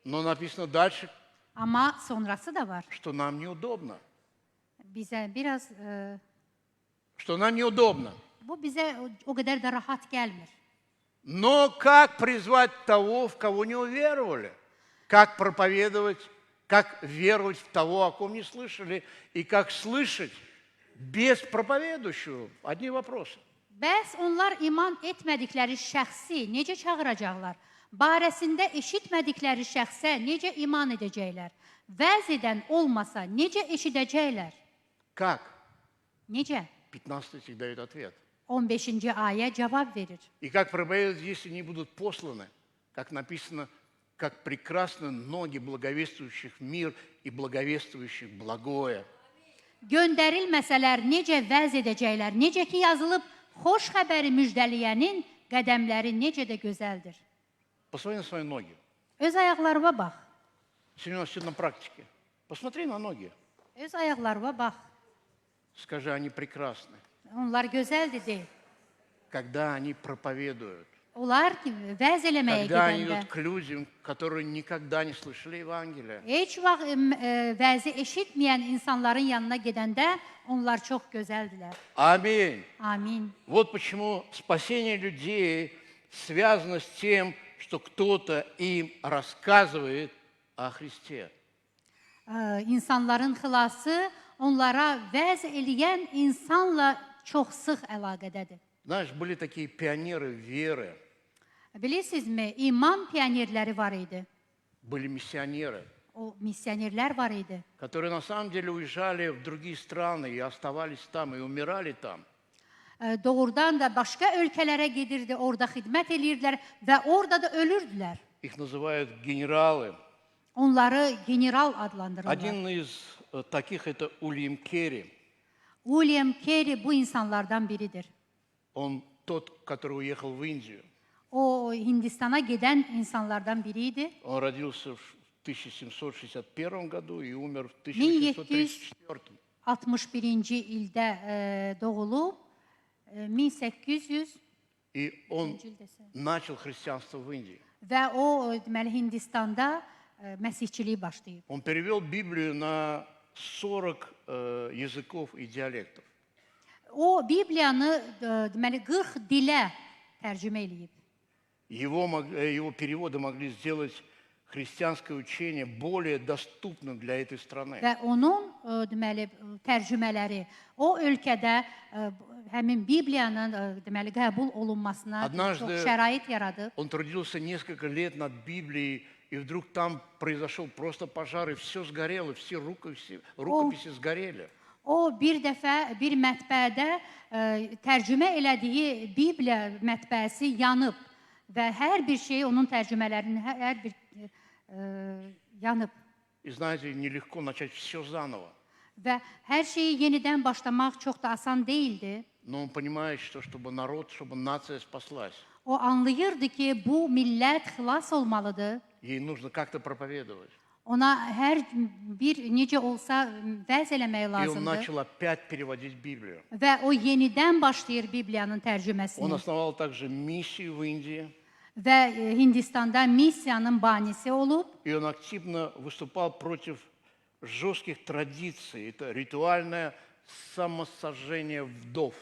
Но написано дальше, Amma sonrası da var. что нам неудобно. Bizə biraz, Что нам неудобно. bu bizə o qədər də rahat gəlmir. Но как призвать того, в кого не уверовали? Как проповедовать, как веровать в того, о ком не слышали, и как слышать без проповедующего? Одни вопросы. Bəs onlar iman etmədikləri şəxsi necə çağıracaqlar? Barəsində eşitmədikləri şəxsə necə iman edəcəklər? Vəz edən olmasa necə eşidəcəklər? Как? Necə? 15 стих дает ответ. 15-ci ayə cavab verir. И как проповедовать, если не будут посланы? Как написано, как прекрасны ноги благовествующих мир и благовествующих благое. Göndərilməsələr necə vəz edəcəklər? Necə ki yazılıb, xoş xəbəri müjdələyənin qədəmləri necə də gözəldir. Посмотри на свои ноги. Öz ayaqlarıma bax. Сегодня у нас все на практике. Посмотри на ноги. Öz ayaqlarıma bax. Скажи, они прекрасны. Onlar gözəldir de. Когда они проповедуют. Onlar ki, vəz eləməyə Когда они gedəndə идут к людям, которые никогда не слышали Евангелия. heç vaxt vəzi eşitməyən insanların yanına gedəndə onlar çox gözəldilər. Аминь. Amin. Вот почему спасение людей связано с тем, что кто-то им рассказывает о Христе. İnsanların xilası onlara vəz eləyən insanla çox sıx əlaqədədir. Знаешь, были такие пионеры веры, Bilirsinizmi, iman pionerləri var idi. были миссионеры, O missionerlər var idi. которые на самом деле уезжали в другие страны и оставались там, и умирали там. Doğrudan da başqa ölkələrə gedirdi, orada xidmət edirdilər və orada da ölürdülər. Их называют генералы. Onları general adlandırırlar. Один из таких это Уильям Керри. William Carey bu insanlardan biridir. Он тот, который уехал в Индию. O Hindistan'a gedən insanlardan biriydi. Он родился в 1761 году и умер в 1734. 61-ci ildə doğulub, 1800 И он начал христианство в Индии. və o deməli Hindistanda məsihçiliyi başlayıb. Он перевел Библию на 40 языков и диалектов. O Bibliyanı deməli 40 dilə tərcümə eləyib. Его переводы могли сделать христианское учение более доступным для этой страны. Və onun deməli tərcümələri o ölkədə həmin Bibliyanın deməli qəbul olunmasına Однажды çox şərait yaradıb. Он трудился несколько лет над Библией, и вдруг там произошел просто пожар, и все сгорело, все рукописи сгорели. O bir dəfə bir mətbəədə tərcümə elədiyi Bibliya mətbəəsi yanıb və hər bir şey onun tərcümələrinin hər bir yanıb И знаете, нелегко начать все заново. və hər şeyi yenidən başlamaq çox da asan değildi. Но он понимает, что чтобы народ, чтобы nация спаслась, O anlayırdı ki, bu millət xilas olmalıdır. ей нужно как-то проповедовать. Ona hər bir necə olsa vəz eləmək И он lazımdır. начал опять переводить Библию. Və o yenidən başlayır Bibliyanın Он tərcüməsini. основал также миссию в Индии, Və Hindistanda missiyanın banisi olub. и он активно выступал против жестких традиций. Это ритуальное самосожжение вдов.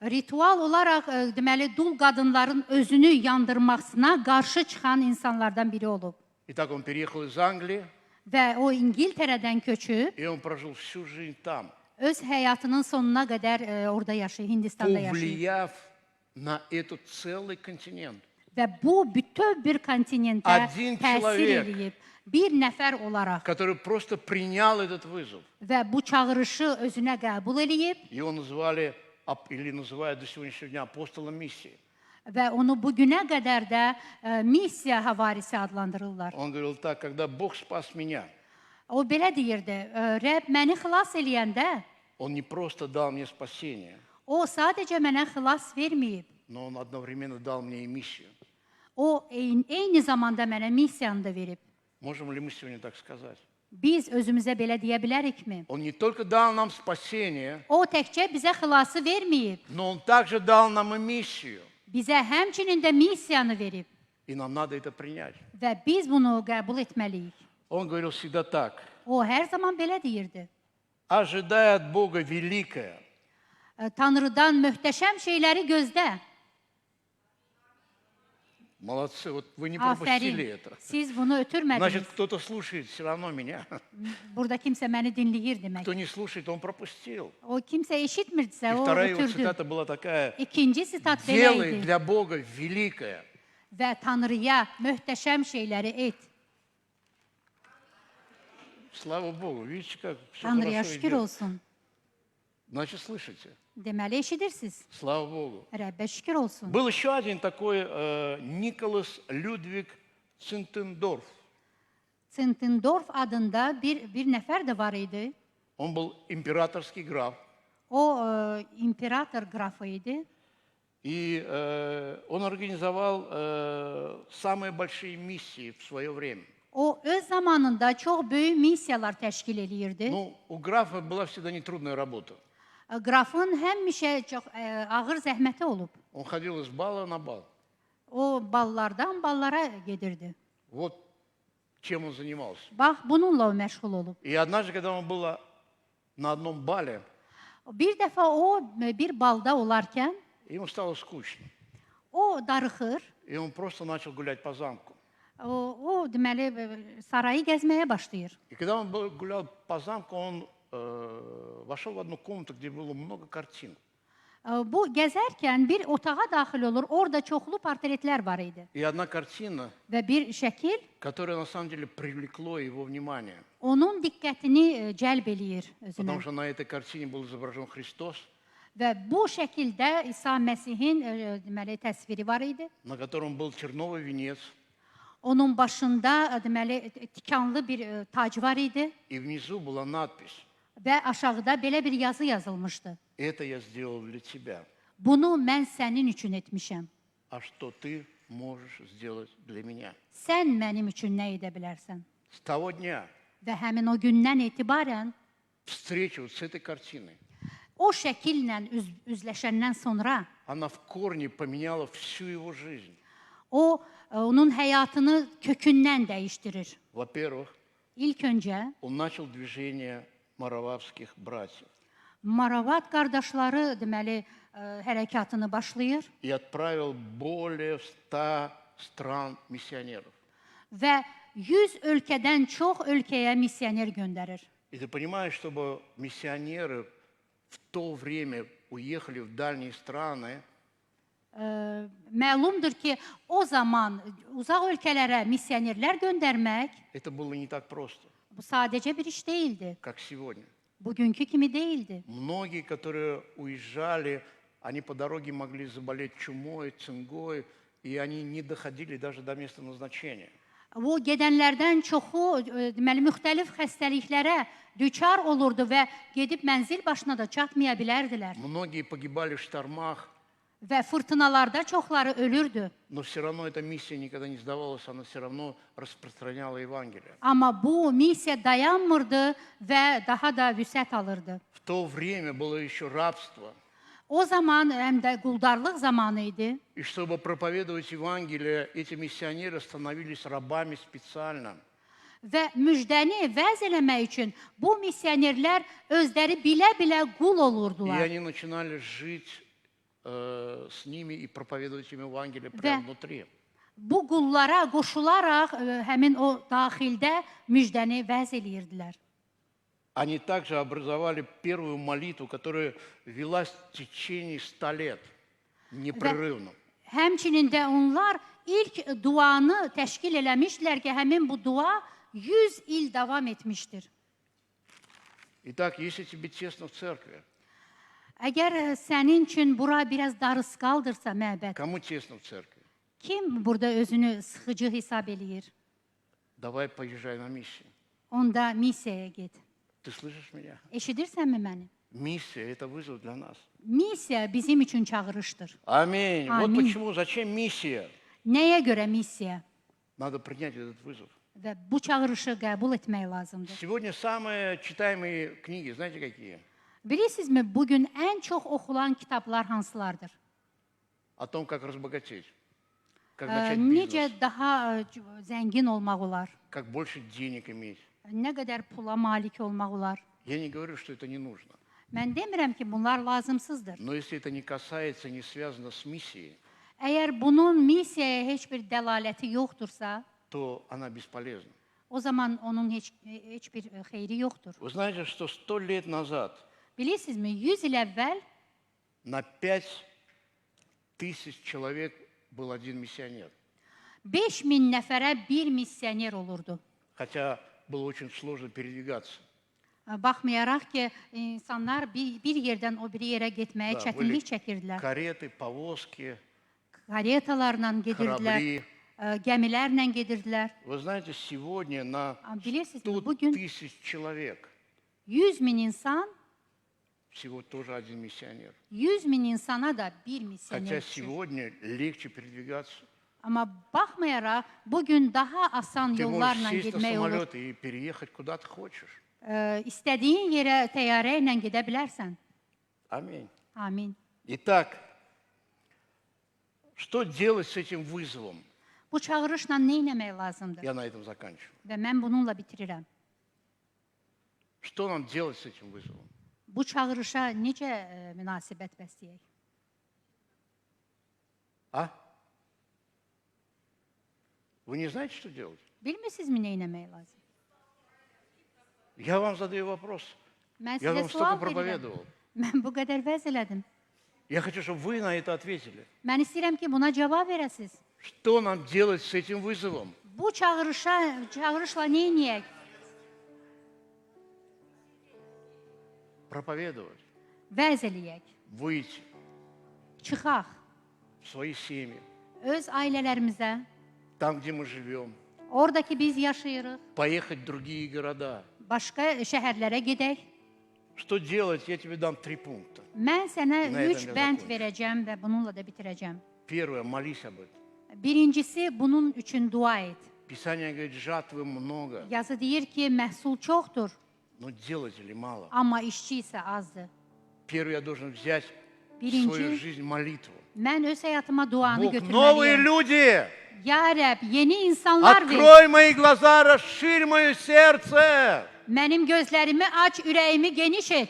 Ritual olaraq deməli dul qadınların özünü yandırmasına qarşı çıxan insanlardan biri olub. Итак, он переехал из Англии, Və o İngiltərədən köçüb и он прожил всю жизнь там, öz həyatının sonuna qədər orada yaşayır, Hindistanda yaşayır. повлияв на этот целый континент. Və bu bütöv bir kontinentə Один təsir человек. edib. Bir nəfər olaraq Который просто принял этот вызов. və bu çağırışı özünə qəbul edib Его называли, или называют до сегодняшнего дня, апостолом миссии. və onu bu günə qədər də missiya havarisi adlandırırlar. Он говорил так: когда Бог спас меня, O belə deyirdi, Rəbb məni xilas eləyəndə Он не просто дал мне спасение, o sadəcə mənə xilas verməyib. но Он одновременно дал мне и missию. O eyni zamanda mənə missiyanı da verib. Можем ли мы сегодня так сказать? Biz özümüzə belə deyə bilərikmi? Он не только дал нам спасение, O təkcə bizə xilası verməyib, но Он также дал нам и missию. bizə həmçinin də missiyanı verib И нам надо это принять. və biz bunu qəbul etməliyik. Он говорил всегда так: O hər zaman belə deyirdi. ожидай от Бога великое, Tanrıdan möhtəşəm şeyləri gözlə. Молодцы, вот вы не пропустили Afərin. это. Siz bunu ötürmədiniz. Значит, кто-то слушает все равно меня. Burada kimsə məni dinləyir demək. Кто не слушает, он пропустил. O kimsə eşitmirdisə, И o вторая его ötürdü. цитата была такая: İkinci sitat belə делай idi. для Бога великое. Və Tanrıya möhtəşəm şeyləri et. Слава Богу, видите, как все Tanrıya хорошо şükür идет. olsun. Значит, слышите? Deməli eşidirsiniz. Слава Богу. Rəbbə şükür olsun. Был еще один такой Николас Людвиг Цинтендорф. Zinzendorf adında bir nəfər də var idi. Он был императорский граф. O imperator qrafı idi. И он организовал самые большие миссии в свое время. O öz zamanında çox böyük missiyalar təşkil eləyirdi. Ну, у графа была всегда нетрудная работа. Qrafın həmişə çox ağır zəhməti olub. Он ходил из бала на бал. O ballardan ballara gedirdi. Вот чем он занимался. Bax, bununla o məşğul olub. И однажды, когда он был на одном бале, Bir dəfə o bir balda olarkən ему стало скучно. o darıxır. И он просто начал гулять по замку. O deməli sarayı gəzməyə başlayır. И когда он гулял по замку, он вошел в одну комнату, где было много картин. Bu gəzərkən bir otağa daxil olur. Orada çoxlu portretlər var idi И одна картина, və bir şəkil которое на самом деле привлекло его внимание, onun diqqətini cəlb eləyir özünə. потому что на этой картине был изображен Христос, Və bu şəkildə İsa Məsihin deməli təsviri var idi. на котором был терновый венец, Onun başında deməli tikanlı bir tac var idi и внизу была надпись: və aşağıda belə bir yazı yazılmışdı. «Это я сделал для тебя, Bunu mən sənin üçün etmişəm. а что ты можешь сделать для меня?» Sən mənim üçün nə edə bilərsən? С того дня Və həmin o gündən etibarən встреча вот с этой картиной, o şəkillə üzləşəndən sonra она в корне поменяла всю его жизнь. o onun həyatını kökündən dəyişdirir. Во-первых, İlk öncə он начал движение марававских братьев Maravat qardaşları deməli hərəkatını başlayır и отправил более 100 стран миссионеров. və 100 ölkədən çox ölkəyə missioner göndərir. И ты понимаешь, чтобы миссионеры в то время уехали в дальние страны, Məlumdur ki, o zaman uzaq ölkələrə missionerlər göndərmək это было не так просто, bu sadəcə bir iş değildi. как сегодня. Bugünkü kimi değildi. Многие, которые уезжали, они по дороге могли заболеть чумой, цингой, и они не доходили даже до места назначения. O gedənlərdən çoxu deməli müxtəlif xəstəliklərə düçar olurdu və gedib mənzil başına da çatmaya bilərdilər. Многие погибали в штормах, Və fırtınalarda çoxları ölürdü. но все равно эта миссия никогда не сдавалась, она все равно распространяла Евангелие. Amma bu missiya dayanmırdı və daha da vüsət alırdı. В то время было еще рабство. O zaman həm də quldarlıq zamanı idi. И чтобы проповедовать Евангелие, эти миссионеры становились рабами специально. Və müjdəni vəz eləmək üçün bu missionerlər özləri bilə-bilə qul И olurdular. они начинали жить с ними и проповедовать им Евангелие прямо внутри. Bu qullara qoşularaq həmin o daxildə müjdəni vəz eləyirdilər. Они также образовали первую молитву, которая велась в течение 100 лет, непрерывно. Həmçinin də onlar ilk duanı təşkil eləmişdilər ki, həmin bu dua 100 il davam etmişdir. Итак, если тебе тесно в церкви, Əgər sənin üçün bura biraz darısqaldırsa məbəd, кому тесно в церкви? kim burada özünü sıxıcı hesab eləyir? Давай поезжай на миссию. Onda missiyaya get. Ты слышишь меня? Eşidirsənmi məni? Миссия – это вызов для нас. Missiya bizim üçün çağırışdır. Аминь. Вот Аминь. почему, зачем миссия? Nəyə görə missiya? Надо принять этот вызов. Və bu çağırışı qəbul etmək lazımdır. Сегодня самые читаемые книги, знаете какие? Bilirsinizmi, bugün ən çox oxulan kitablar hansılardır? О том, как разбогатеть, как начать бизнес, Necə daha zəngin olmaq olar? как больше денег иметь. Nə qədər pula malik olmaq olar? Я не говорю, что это не нужно. Mən demirəm ki, bunlar lazımsızdır. Но если это не касается, не связано с миссией, Əgər bunun missiyaya heç bir dəlaləti yoxdursa, то она бесполезна. o zaman onun heç bir xeyri yoxdur. Вы знаете, что 100 lет назад Bilirsinizmi, 100 il əvvəl на 5000 человек был один миссионер. 5000 nəfərə bir missioner olurdu. Хотя было очень сложно передвигаться. Baxmayaraq ki, insanlar bir yerdən o biri yerə getməyə Да, çətinlik были çəkirdilər. кареты, повозки, Karetalarla gedirdilər, корабли. gəmilərlə gedirdilər. Вы знаете, сегодня на Bilirsinizmi, 100 bugün тысяч человек 100 min insan, всего тоже один миссионер. 100 min insana da bir Хотя missioner düşür. сегодня легче передвигаться. Amma baxmayaraq, bugün daha asan Ты можешь yollarla сесть на getmək olur. самолет и переехать куда ты хочешь. İstədiyin yerə təyyarə ilə gedə bilərsən. Аминь. Amin. Итак, что делать с этим вызовом? Bu çağırışla nə etmək lazımdır? Я на этом заканчиваю. Və mən bununla bitirirəm. Что нам делать с этим вызовом? Bu çağırışa necə münasibət bəsləyək? А? Вы не знаете, что делать? Bilmirsinizmi nə etmək lazım? Я вам задаю вопрос. Mən Я sizə вам sual столько verirəm. проповедовал. Mən bu qədər vəz elədim. Я хочу, чтобы вы на это ответили. Mən istəyirəm ki, buna cavab verəsiz. Что нам делать с этим вызовом? Bu çağırışla nə edək? Проповедовать, Vəz eləyək, выйти çıxaq, в свои семьи, öz ailələrimizə, там, где мы живем, oradakı biz yaşayırıq, поехать в другие города. başqa şəhərlərə gedək. Что делать? Я тебе дам 3 пункта. Mən sənə Nə 3 edən bənd zakończę. verəcəm və bununla da bitirəcəm. Первое, молись об этом. Birincisi, bunun üçün dua et. Писание говорит, жатвы много, Yazı deyir ki, məhsul çoxdur, но делателей мало. amma işçi isə azdır. Первое, я должен взять в Birinci, свою жизнь молитву. mən öz həyatıma duanı Бог, новые götürməliyəm. люди, Ya Rəbb, yeni insanlar ver. открой мои глаза, расширь мое сердце. Mənim gözlərimi aç, ürəyimi geniş et.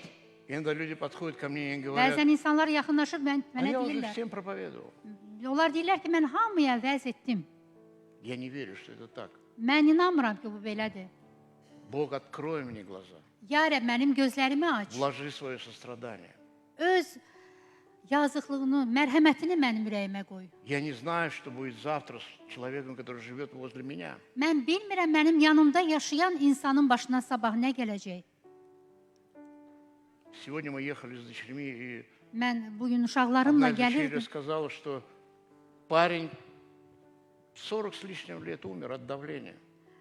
Иногда люди подходят ко мне и говорят, Bəzən insanlar yaxınlaşır а mənə я уже deyirlər. всем проповедовал. Onlar deyirlər ki, mən hamıya vəz etdim. Я не верю, что это так. Mən inanmıram ki, bu belədir. Бог, открой мне глаза, Ya Rəbb, mənim gözlərimi aç. вложи свое сострадание. Öz yazıqlığını, mərhəmətini mənim ürəyimə qoy. Я не знаю, что будет завтра с человеком, который живет возле меня. Mən bilmirəm mənim yanımda yaşayan insanın başına sabah nə gələcək. Сегодня мы ехали с дочерьми, и Mən bugün одна uşaqlarımla из дочерей gəlirdim. рассказала, что парень 40 с лишним лет умер от давления.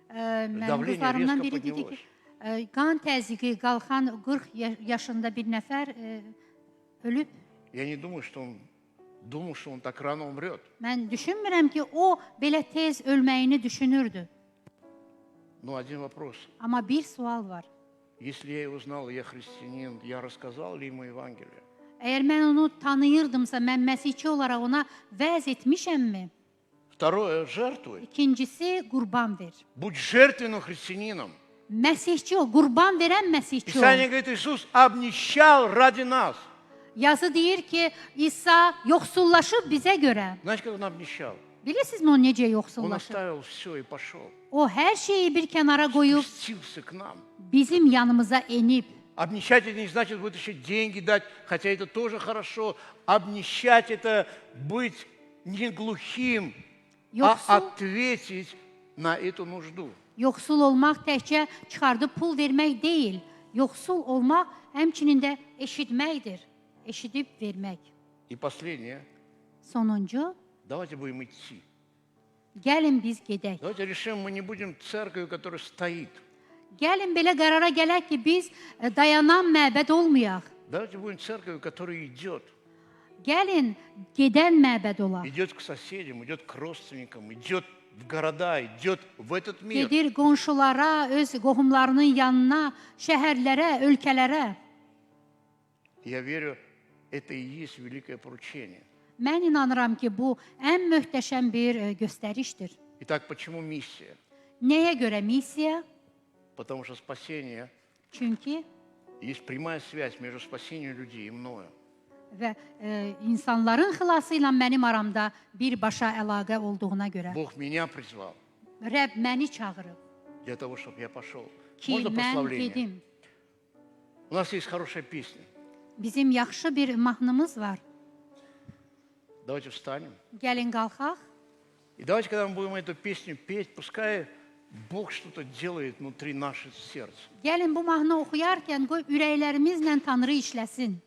Mənim Davleniya qızlarımdan резко biri dedi ki, поднялось. qan təzyiqi qalxan 40 yaşında bir nəfər ölüb. Я не думаю, что он думал, что он так рано умрет. Mən düşünmürəm ki, o belə tez ölməyini düşünürdü. Но один вопрос. Amma bir sual var. Если я его знал, и я христианин, я рассказал ли ему Евангелие? Əgər mən onu tanıyırdımsa, mən məsihçi olaraq ona vəz etmişəmmi? Второе, жертвуй. İkincisi, qurban ver. Будь жертвенным христианином. Məsihçi ol, qurban verən məsihçi Писание ol. говорит, Иисус обнищал ради нас. Yazı deyir ki, İsa yoxsullaşıb bizə görə. Знаете, как он обнищал? Bilirsinizmi o necə Он yoxsullaşıb? оставил все и пошел. O hər şeyi bir kənara qoyub Спустился к нам. bizim yanımıza enib. Обнищать это не значит вытащить деньги, дать, хотя это тоже хорошо. Обнищать это быть не глухим, а Yoxsul, ответить на эту нужду. yoxsul olmaq təkcə çıxardıb pul vermək deyil. Yoxsul olmaq həmçinin də eşitməkdir. Eşidib vermək. И последнее. Sonuncu, Давайте будем идти. gəlin biz gedək. Давайте решим, мы не будем церковью, которая стоит. Gəlin belə qərara gələk ki, biz dayanan məbəd olmayaq. Давайте будем церковью, которая идет. Gəlin gedən məbəd olaq. Идет к соседям, идет к родственникам, идет в города, идет в этот мир. Gedir qonşulara, öz qohumlarının yanına, şəhərlərə, ölkələrə. Я верю, это и есть великое поручение. Mən inanıram ki, bu ən möhtəşəm bir göstərişdir. Итак, почему миссия? Nəyə görə missiya? Потому что спасение, Çünki есть прямая связь между спасением людей и мною. və insanların xilası ilə mənim aramda birbaşa əlaqə olduğuna görə. Бог меня призвал Rəbb məni çağırıb для того, чтобы я пошел. ki, Можно mən прославление? gedim. У нас есть хорошая песня. Bizim yaxşı bir mahnımız var. Давайте встанем. Gəlin qalxaq. И давайте, когда мы будем эту песню петь, пускай Бог что-то делает внутри нашего сердца. Gəlin bu mahnı oxuyarkən qoy ürəklərimizlə Tanrı işləsin.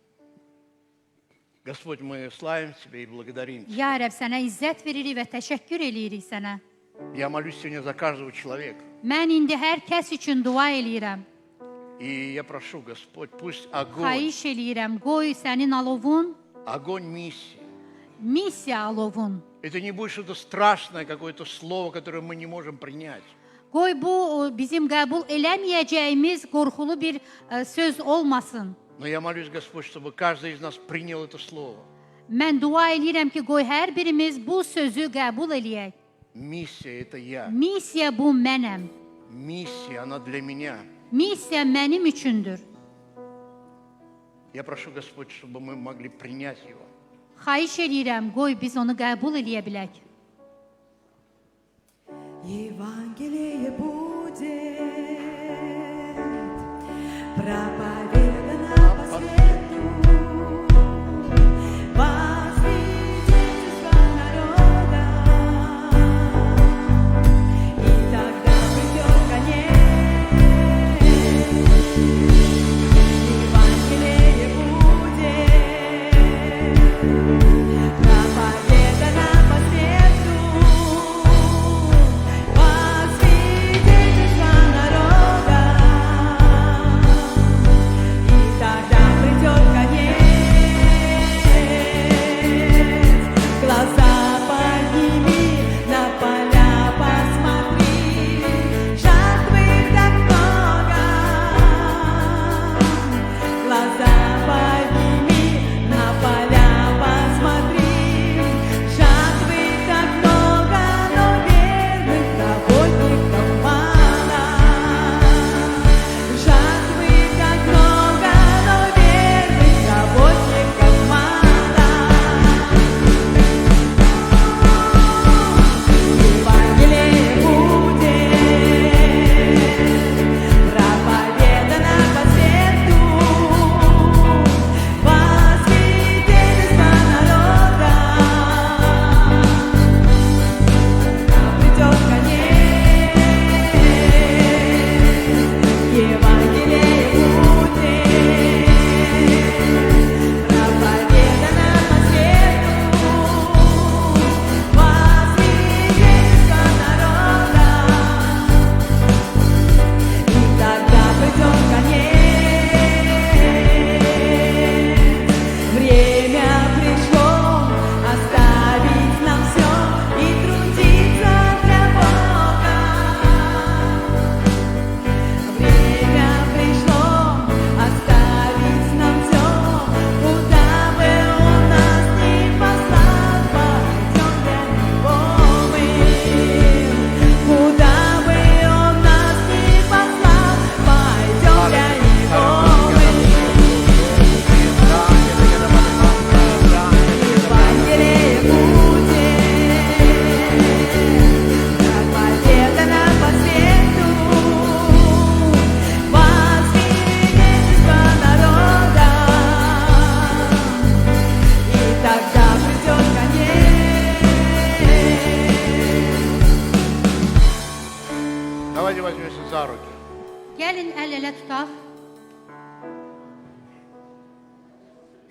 Господь, мы славим Тебя и благодарим Тебя. Ya Rəbb, sənə izzət veririk və təşəkkür eləyirik sənə. Я молюсь сегодня за каждого человека. Mən indi hər kəs üçün dua eləyirəm. И я прошу, Господь, пусть огонь, Xahiş eləyirəm, qoy sənin alovun, огонь миссии, missiya alovun. это не будет что-то страшное, какое-то слово, которое мы не можем принять. Qoy bu bizim qəbul eləməyəcəyimiz qorxulu bir söz olmasın. Но я молюсь, Господь, чтобы каждый из нас принял это слово. Mən dua eləyirəm ki, qoy hər birimiz bu sözü qəbul eləyək. Миссия – это я. Missiya bu mənəm. Миссия, она для меня. Missiya mənim üçündür. Я прошу, Господь, чтобы мы могли принять его. Xahiş eləyirəm, qoy biz onu qəbul eləyə bilək. Евангелие будет проповедовать.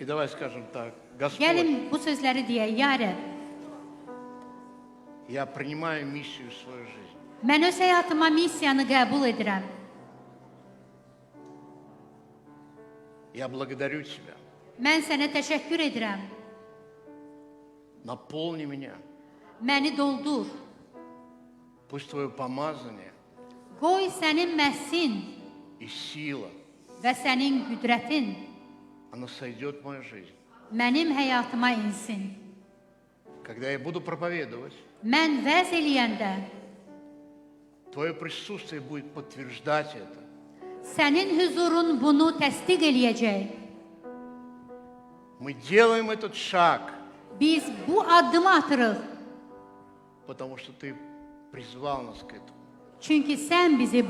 И давай скажем так, Господь, Gəlin bu sözləri deyək, ya Rəbb, я принимаю миссию в свою жизнь. mən öz həyatıma missiyanı qəbul edirəm. Я благодарю Тебя. Mən sənə təşəkkür edirəm. Наполни меня. Məni doldur. Пусть Твое помазание Qoy sənin məhsin и сила, və sənin qüdrətin она сойдет в мою жизнь. mənim həyatıma insin. Когда я буду проповедовать, Mən vəz eləyəndə Твое присутствие будет подтверждать это. sənin huzurun bunu təsdiq eləyəcək. Мы делаем этот шаг, Biz bu addımı atırıq. потому что Ты призвал нас к этому. Çünki sən bizi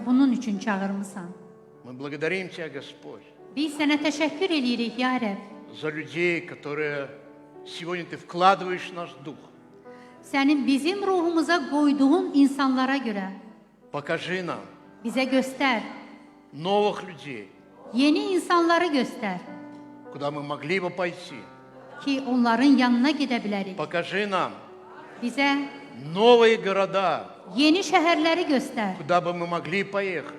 bunun üçün çağırmısan. Мы благодарим Тебя, Господь, Biz sənə təşəkkür eləyirik, ya Rəbb. за людей, которые сегодня Ты вкладываешь в наш дух. Sənin bizim ruhumuza qoyduğun insanlara görə Покажи нам bizə göstər. новых людей, Yeni insanları göstər куда мы могли бы пойти. ki, onların yanına gedə bilərik. Покажи нам Bizə новые города, yeni şəhərləri göstər. куда бы мы могли поехать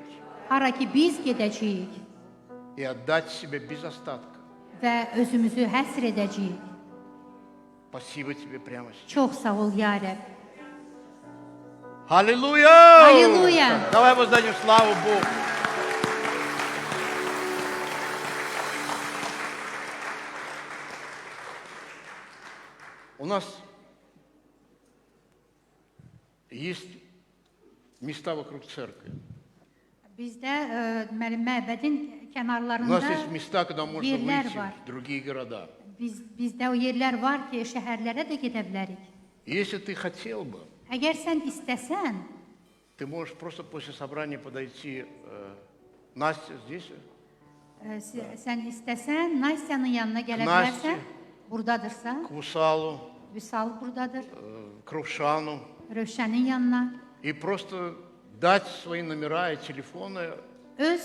Hara ki biz gedəcəyik и отдать себя без остатка. və özümüzü həsr edəcəyik. Спасибо Тебе прямо сейчас. Çox sağ ol, ya Rəbb. Аллилуйя! Аллилуйя! Давай воздадим славу Богу. У нас есть места вокруг церкви. Bizdə deməli məbədin У нас kənarlarında есть места, куда можно yerlər выйти var. в другие города. Bizdə o yerlər var ki, şəhərlərə də gedə bilərik. И если ты хотел бы, Əgər sən istəsən, ты можешь просто после собрания подойти. Настя здесь? sən istəsən, Nastyanın yanına gələ Nastya. bilərsən. Buradadırsa, К Вусалу, Vüsal buradadır. к Рушану. Rövşənin yanına. И просто дать свои номера и телефоны. Öz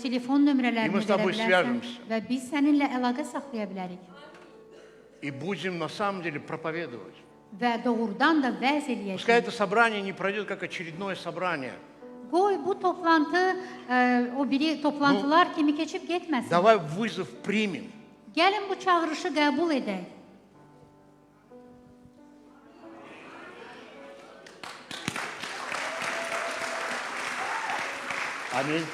telefon nömrələrini Biz verə тобой bilərsən свяжемся. və biz səninlə əlaqə saxlaya bilərik. И будем на самом деле проповедовать. Və doğrudan da vəz Пускай eləyəcəyik. это собрание не пройдет как очередное собрание. Qoy bu toplantı o biri toplantılar kimi keçib getməsin. Давай вызов примем. Gəlin bu çağırışı qəbul edək. Аминь.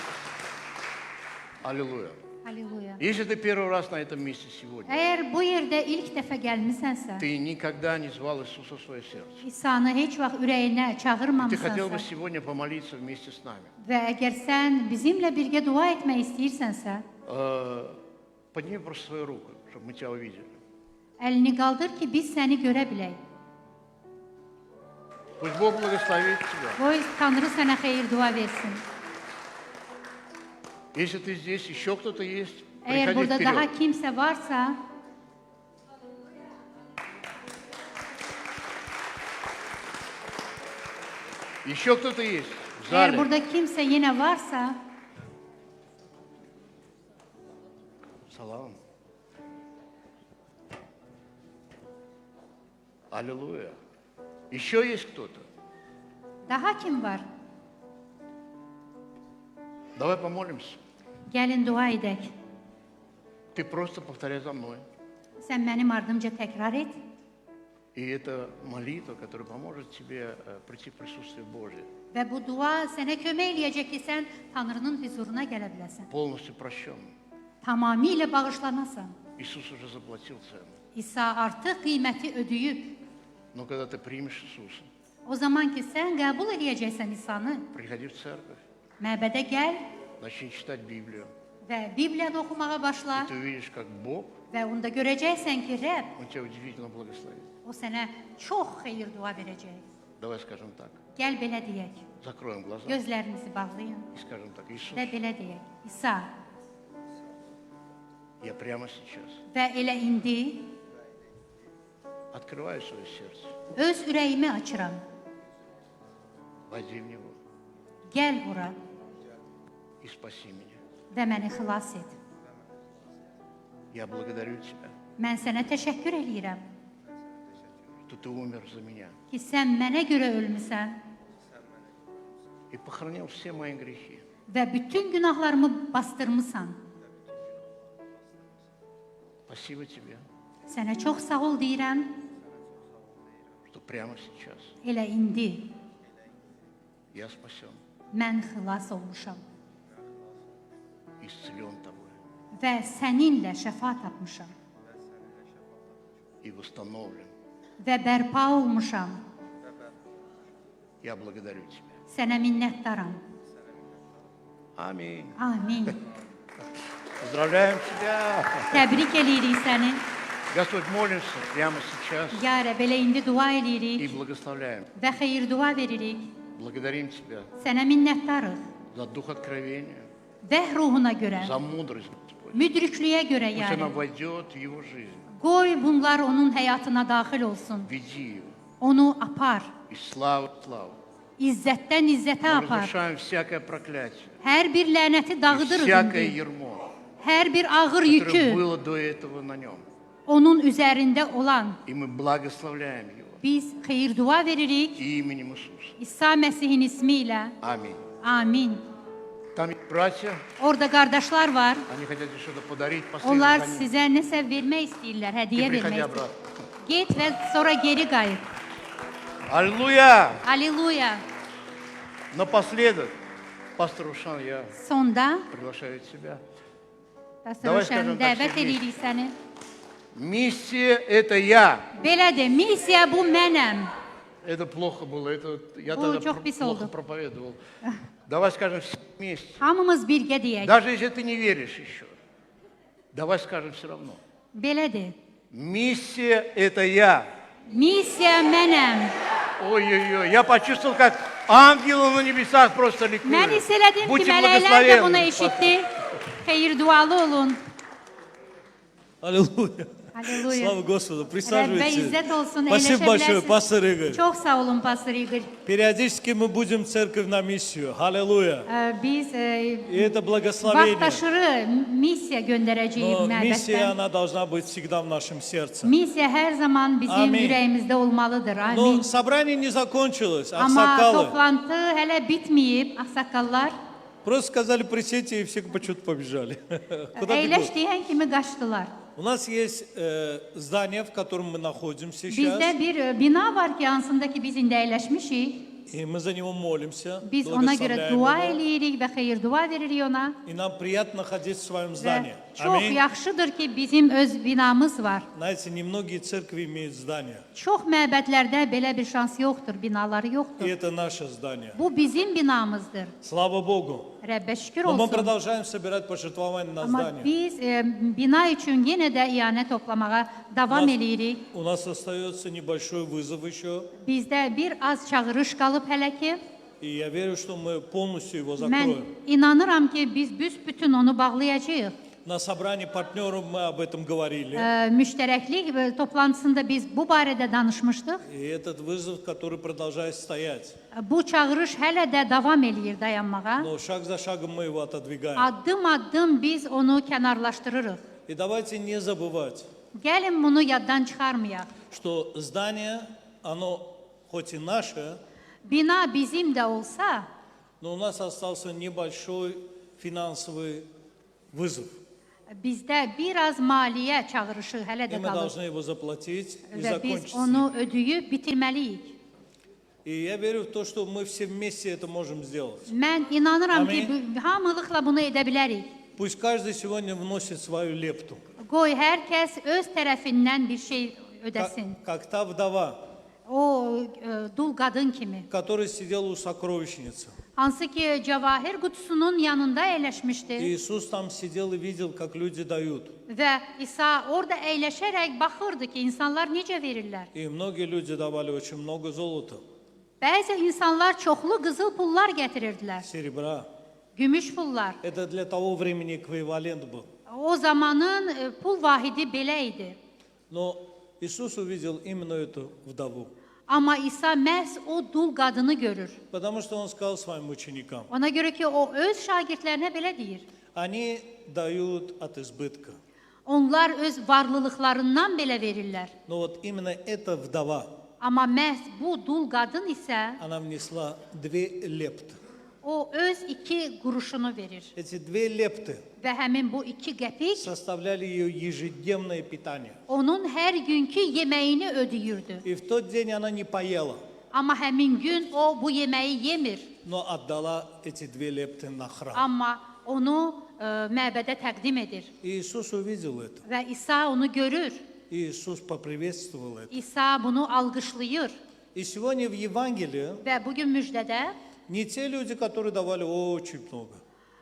Аллилуйя. Halleluya. Если ты первый раз на этом месте сегодня, Əgər bu yerdə ilk dəfə gəlmisənsə, ты никогда не звал Иисуса в свое сердце. İsa'nı heç vaxt ürəyinə Ты хотел бы çağırmamısansa сегодня помолиться вместе с нами. və əgər sən bizimlə birgə dua etmək istəyirsənsə, Подними просто свою руку, чтобы мы тебя увидели. əlini qaldır ki, biz səni görə bilək. Пусть Бог благословит тебя. Qoy Tanrı sənə xeyir dua versin. Если ты здесь, еще кто-то есть, Əgər приходи burada daha вперед. kimsə varsa, Еще кто-то есть в əgər зале. burada kimsə yenə varsa, Салам. Аллилуйя. Еще есть кто-то? daha kim var? Давай помолимся. Gəlin dua edək. Ты просто повторяй за мной. Sən mənim ardımca təkrar et. И это молитва, которая поможет тебе прийти в присутствие Божие. Və bu dua sənə kömək eləyəcək ki, sən Tanrının huzuruna gələ biləsən. Полностью прощен. Tamamilə bağışlanasan. Иисус уже заплатил цену. İsa artıq qiyməti ödəyib. Но когда ты примешь Иисуса, O zaman ki, sən qəbul eləyəcəksən İsanı, приходи в церковь, məbədə gəl начни читать Библию. və Bibliyanı oxumağa başla Ты увидишь, как Бог, və onda görəcəksən ki, Rəbb Он тебя удивительно благословит. o sənə çox xeyir dua verəcək. Давай скажем так. Gəl belə deyək. Закроем глаза Gözlərinizi bağlayın и скажем так. Иисус, və belə deyək. İsa, я прямо сейчас və elə indi открываю свое сердце. öz ürəyimi açıram. Войди в него Gəl ora и спаси меня. və məni xilas et. Я благодарю Тебя, Mən sənə təşəkkür eləyirəm что Ты умер за меня ki, sən mənə görə ölmüsən и похоронил все мои грехи. və bütün günahlarımı bastırmısan. Спасибо Тебе, Sənə çox sağ ol deyirəm, что прямо сейчас elə indi я спасен, mən xilas olmuşam исцелен Тобой və səninlə şəfa tapmışam и восстановлен. və bərpa olmuşam. Я благодарю Тебя. Sənə minnətdaram. Аминь. Amin. Поздравляем Тебя. Təbrik eləyirik səni. Господь, молимся прямо сейчас Ya Rəbb, elə indi dua и eləyirik благословляем. və xeyir dua veririk. Благодарим Тебя Sənə minnətdarıq. за дух откровения, Vəh ruhuna görə, за мудрость, Господь. müdriklüyə görə Пусть ya она Rəbb. войдет в его жизнь. Qoy bunlar onun həyatına daxil olsun. Веди его Onu apar. из славы в славу. İzzətdən izzətə Мы apar. разрушаем всякое проклятие, Hər bir lənəti и dağıdırıq всякое indi. ермо, Hər bir ağır которое yükü было до этого на нем. onun üzərində olan. И мы благословляем его Biz xeyir dua veririk именем Иисуса. İsa Məsihin ismi ilə. Аминь. Amin. Там есть братья, Orada qardaşlar var. они хотят тебе что-то подарить, Onlar последовать за ним. sizə nəsə vermək istəyirlər, Ты hədiyyə приходи vermək istəyirlər. обратно. Get və sonra geri qayıt. Аллилуйя! Alleluya. Напоследок, пастор Рушан, я Sonda приглашаю тебя. Pastor Давай Ruşən, скажем так, dəvət Сергей. edirik səni. Миссия – это я. Belədir, missiya bu mənəm. Это плохо было, это я Ой, тогда чё писал, плохо да. проповедовал. Давай скажем все вместе. Hamımız birgə deyək. Даже если ты не веришь еще, давай скажем все равно. Belədir. Миссия – это я. Missiya mənəm. Ой-ой-ой, я почувствовал, как ангелы на небесах просто Mən ликуют. hiss elədim ki, Будьте mələklər də bunu благословенны. eşitdi. Xeyir dualı olun. Аллилуйя. Alleluya. Слава Господу. Rəbbə Присаживайтесь. izzət olsun, Спасибо большое, əyləşə пастор Игорь. bilərsiniz. Çox sağ olun, Pastor Igor. Периодически мы будем в церковь на миссию. Аллилуйя. Biz И это благословение. vaxtaşırı missiya göndərəcəyik Но миссия, məbəddən. она должна быть всегда в нашем сердце. Missiya hər zaman bizim Amin. ürəyimizdə olmalıdır. Но Amin. собрание не закончилось. Amma Аксакалы toplantı hələ bitməyib, ağsaqqallar просто сказали присядьте, и все почему-то побежали. Куда бегут? əyləş deyən kimi qaçdılar. У нас есть здание, в котором мы находимся Bizdə сейчас, bir bina var ki, hansındakı biz indi əyləşmişik. и мы за него молимся, Biz ona görə благословляем dua его. eləyirik və xeyir dua veririk ona. И нам приятно находиться в своем Və здании. çox Аминь. yaxşıdır ki, bizim öz binamız var. Знаете, немногие церкви имеют здание. Çox məbədlərdə belə bir şans yoxdur, binaları И yoxdur. это наше здание. Bu bizim binamızdır. Слава Богу. Rəbbə şükür Но мы olsun. продолжаем собирать пожертвования на Amma здание. biz bina üçün yenə də iyanə toplamağa davam eləyirik. У нас остается небольшой вызов еще. Bizdə bir az çağırış qalıb hələ ki. И я верю, что мы полностью его Mən закроем. inanıram ki, biz büsbütün onu bağlayacağıq. На собрании партнеров мы об этом говорили. Müştərəklik toplantısında biz bu barədə danışmışdıq. И этот вызов, который продолжает стоять. Bu çağırış hələ də davam eləyir dayanmağa. Но шаг за шагом мы его отодвигаем. Addım-addım biz onu kənarlaşdırırıq. И давайте не забывать, Gəlin bunu yaddan çıxarmayaq. что здание, оно хоть и наше, Bina bizim də olsa, но у нас остался небольшой финансовый вызов. bizdə biraz maliyyə çağırışı hələ И də мы qalır должны его заплатить и və biz закончить с onu ним. ödəyib bitirməliyik. И я верю в то, что мы все вместе это можем сделать. Mən inanıram ki, Amin. hamılıqla bunu edə bilərik. Пусть каждый сегодня вносит свою лепту. Qoy hər kəs öz tərəfindən bir şey ödəsin. Как та вдова, O dul qadın kimi. которая sидела у сокровищницы. Hansı ki, cavahir qutusunun yanında əyləşmişdi И Иисус там сидел и видел, как люди dают. və İsa orada əyləşərək baxırdı ki, insanlar necə verirlər. И многие люди давали очень много zолота, Bəzi insanlar çoxlu qızıl pullar gətirirdilər, серебра. gümüş pullar. Это для того времени эквивалент был. O zamanın pul vahidi belə idi. Но Иисус увидел именно эту вдову, Amma İsa məhz o dul qadını görür. потому что Он сказал своим ученикам, Ona görə ki, o öz şagirdlərinə belə deyir. они дают от избытка. Onlar öz varlılıqlarından belə verirlər. Но вот именно эта вдова, Amma məhz bu dul qadın isə она внесла 2 лепты. o öz 2 quruşunu verir. Эти 2 лепты Və həmin bu 2 qəpik составляли ее ежедневное питание. onun hər günkü yeməyini ödəyirdi. И в тот день она не поела, Amma həmin gün o bu yeməyi yemir. но отдала эти 2 лепты на храм. Amma onu məbədə təqdim edir. И Иисус увидел это. Və İsa onu görür. И Иисус поприветствовал это. İsa bunu alqışlayır. И сегодня в Евангелии Və bugün müjdədə не те люди, которые давали очень много,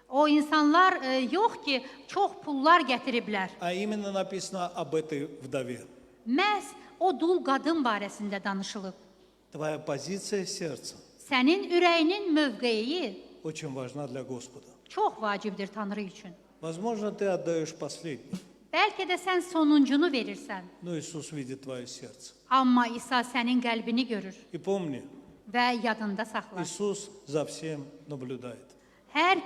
o insanlar yox ki, çox pullar gətiriblər. а именно написано об этой вдове. Məhz o dul qadın barəsində danışılıb. Твоя позиция сердца Sənin ürəyinin mövqeyi очень важна для Господа. çox vacibdir Tanrı üçün. Возможно, ты отдаешь последний, Bəlkə də sən sonuncunu verirsən, но Иисус видит твое сердце. amma İsa sənin qəlbini görür И помни, və yadında saxlar. Иисус за всем наблюдает. Hər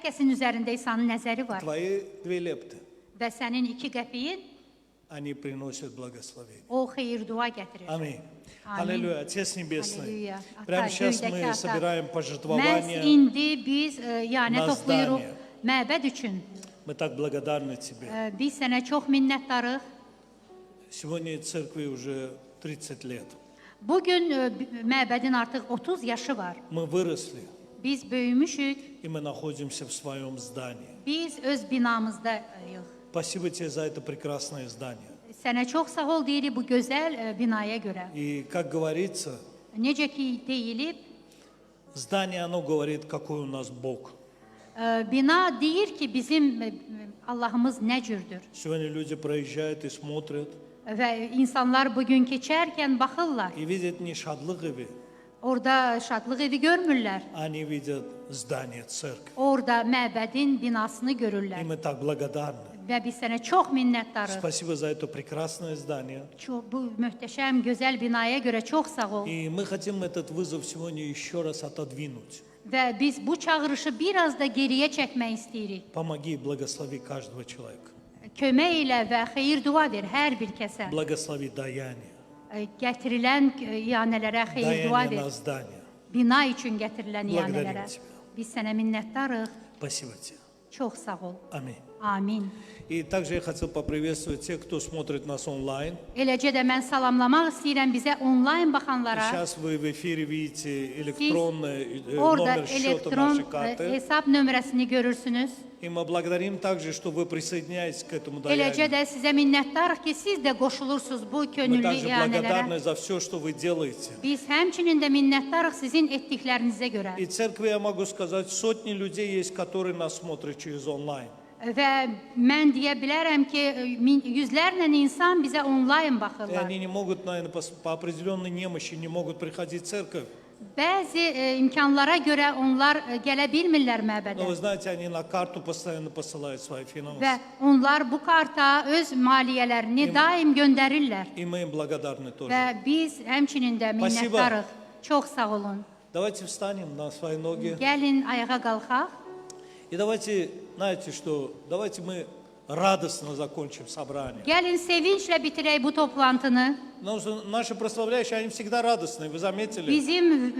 kəsin üzərində İsa'nın nəzəri var Твои 2 лепты, və sənin 2 qəpiyin они приносят благословение. o xeyir-dua gətirir. Аминь. Аминь. Аллилуйя. Отец Небесный, Halleluya. прямо сейчас göydəki мы ata. собираем Məhz пожертвования. indi biz yəni Na toplayırıq zdanie. məbəd üçün. Мы так благодарны Тебе. Biz sənə çox minnətdarıq. Сегодня церкви уже 30 лет. Bugün məbədin artıq 30 yaşı var. Мы выросли, Biz böyümüşük, и мы находимся в своем здании. biz öz binamızdayıq. Спасибо Тебе за это прекрасное здание. Sənə çox sağ ol deyirik bu gözəl binaya görə. И, как говорится, Necə ki deyilib, здание, оно говорит, какой у нас Бог. bina deyir ki bizim Allahımız nə cürdür. Сегодня люди проезжают и смотрят, Və insanlar bugün keçərkən baxırlar. и видят не шадлык evi, Orada şadlıq evi görmürlər. они видят здание церкви. Orada məbədin binasını И görürlər. мы так благодарны. Və biz sənə çox minnətdarıq. Спасибо за это прекрасное здание. Bu möhtəşəm, gözəl binaya görə çox sağ ol. И мы хотим этот вызов сегодня еще раз отодвинуть. Və biz bu çağırışı biraz da geriyə çəkmək istəyirik. Помоги и благослови каждого человека. Kömək elə və xeyir dua ver hər bir kəsə. Благослови даяние. Gətirilən iyanələrə xeyir dua Даяние на ver. здание. Bina üçün gətirilən Благодарим iyanələrə. тебя. Biz sənə minnətdarıq. Спасибо тебе. Çox sağ ol. Аминь. Amin. И также я хотел поприветствовать тех, кто смотрит нас онлайн. Eləcə də mən salamlamaq istəyirəm bizə onlayn baxanlara. Сейчас вы в эфире видите электронный Orada номер счета elektron нашей карты. hesab nömrəsini görürsünüz. И мы благодарим также, что вы присоединяетесь к этому Eləcə даянию. də sizə minnətdarıq ki, siz də qoşulursunuz bu Мы könüllü также iyanələrə. благодарны за все, что вы делаете. Biz həmçinin də minnətdarıq sizin etdiklərinizə görə. И церкви, я могу сказать, сотни людей есть, которые нас смотрят через онлайн. Və mən deyə bilərəm ki, yüzlərlə insan bizə onlayn И baxırlar. они не могут, наверное, по определенной немощи не могут приходить в церковь. Bəzi imkanlara görə onlar gələ bilmirlər Но məbədə. вы знаете, они на kарту постоянно посылают свои финансы. Və onlar bu karta öz maliyyələrini daim göndərirlər. И мы им благодарны тоже. Və biz həmçinin də Спасибо. minnətdarıq. Çox sağ olun. Давайте встанем на свои ноги. Gəlin ayağa qalxaq. И давайте, знаете что, давайте мы радостно закончим собрание. Gəlin sevinclə bitirək bu toplantını. Потому что наши прославляющие, они всегда радостные, вы заметили? Bizim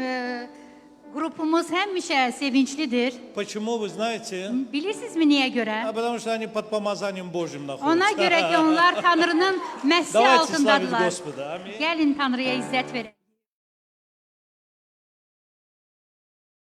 qrupumuz həmişə sevinclidir. Почему, вы знаете? Bilirsinizmi niyə görə? Потому что они под помазанием Божьим находятся. Ona görə ki, onlar Tanrının məhsi Давайте славить altındadılar. Господа. Аминь. Gəlin Tanrıya izzət verək.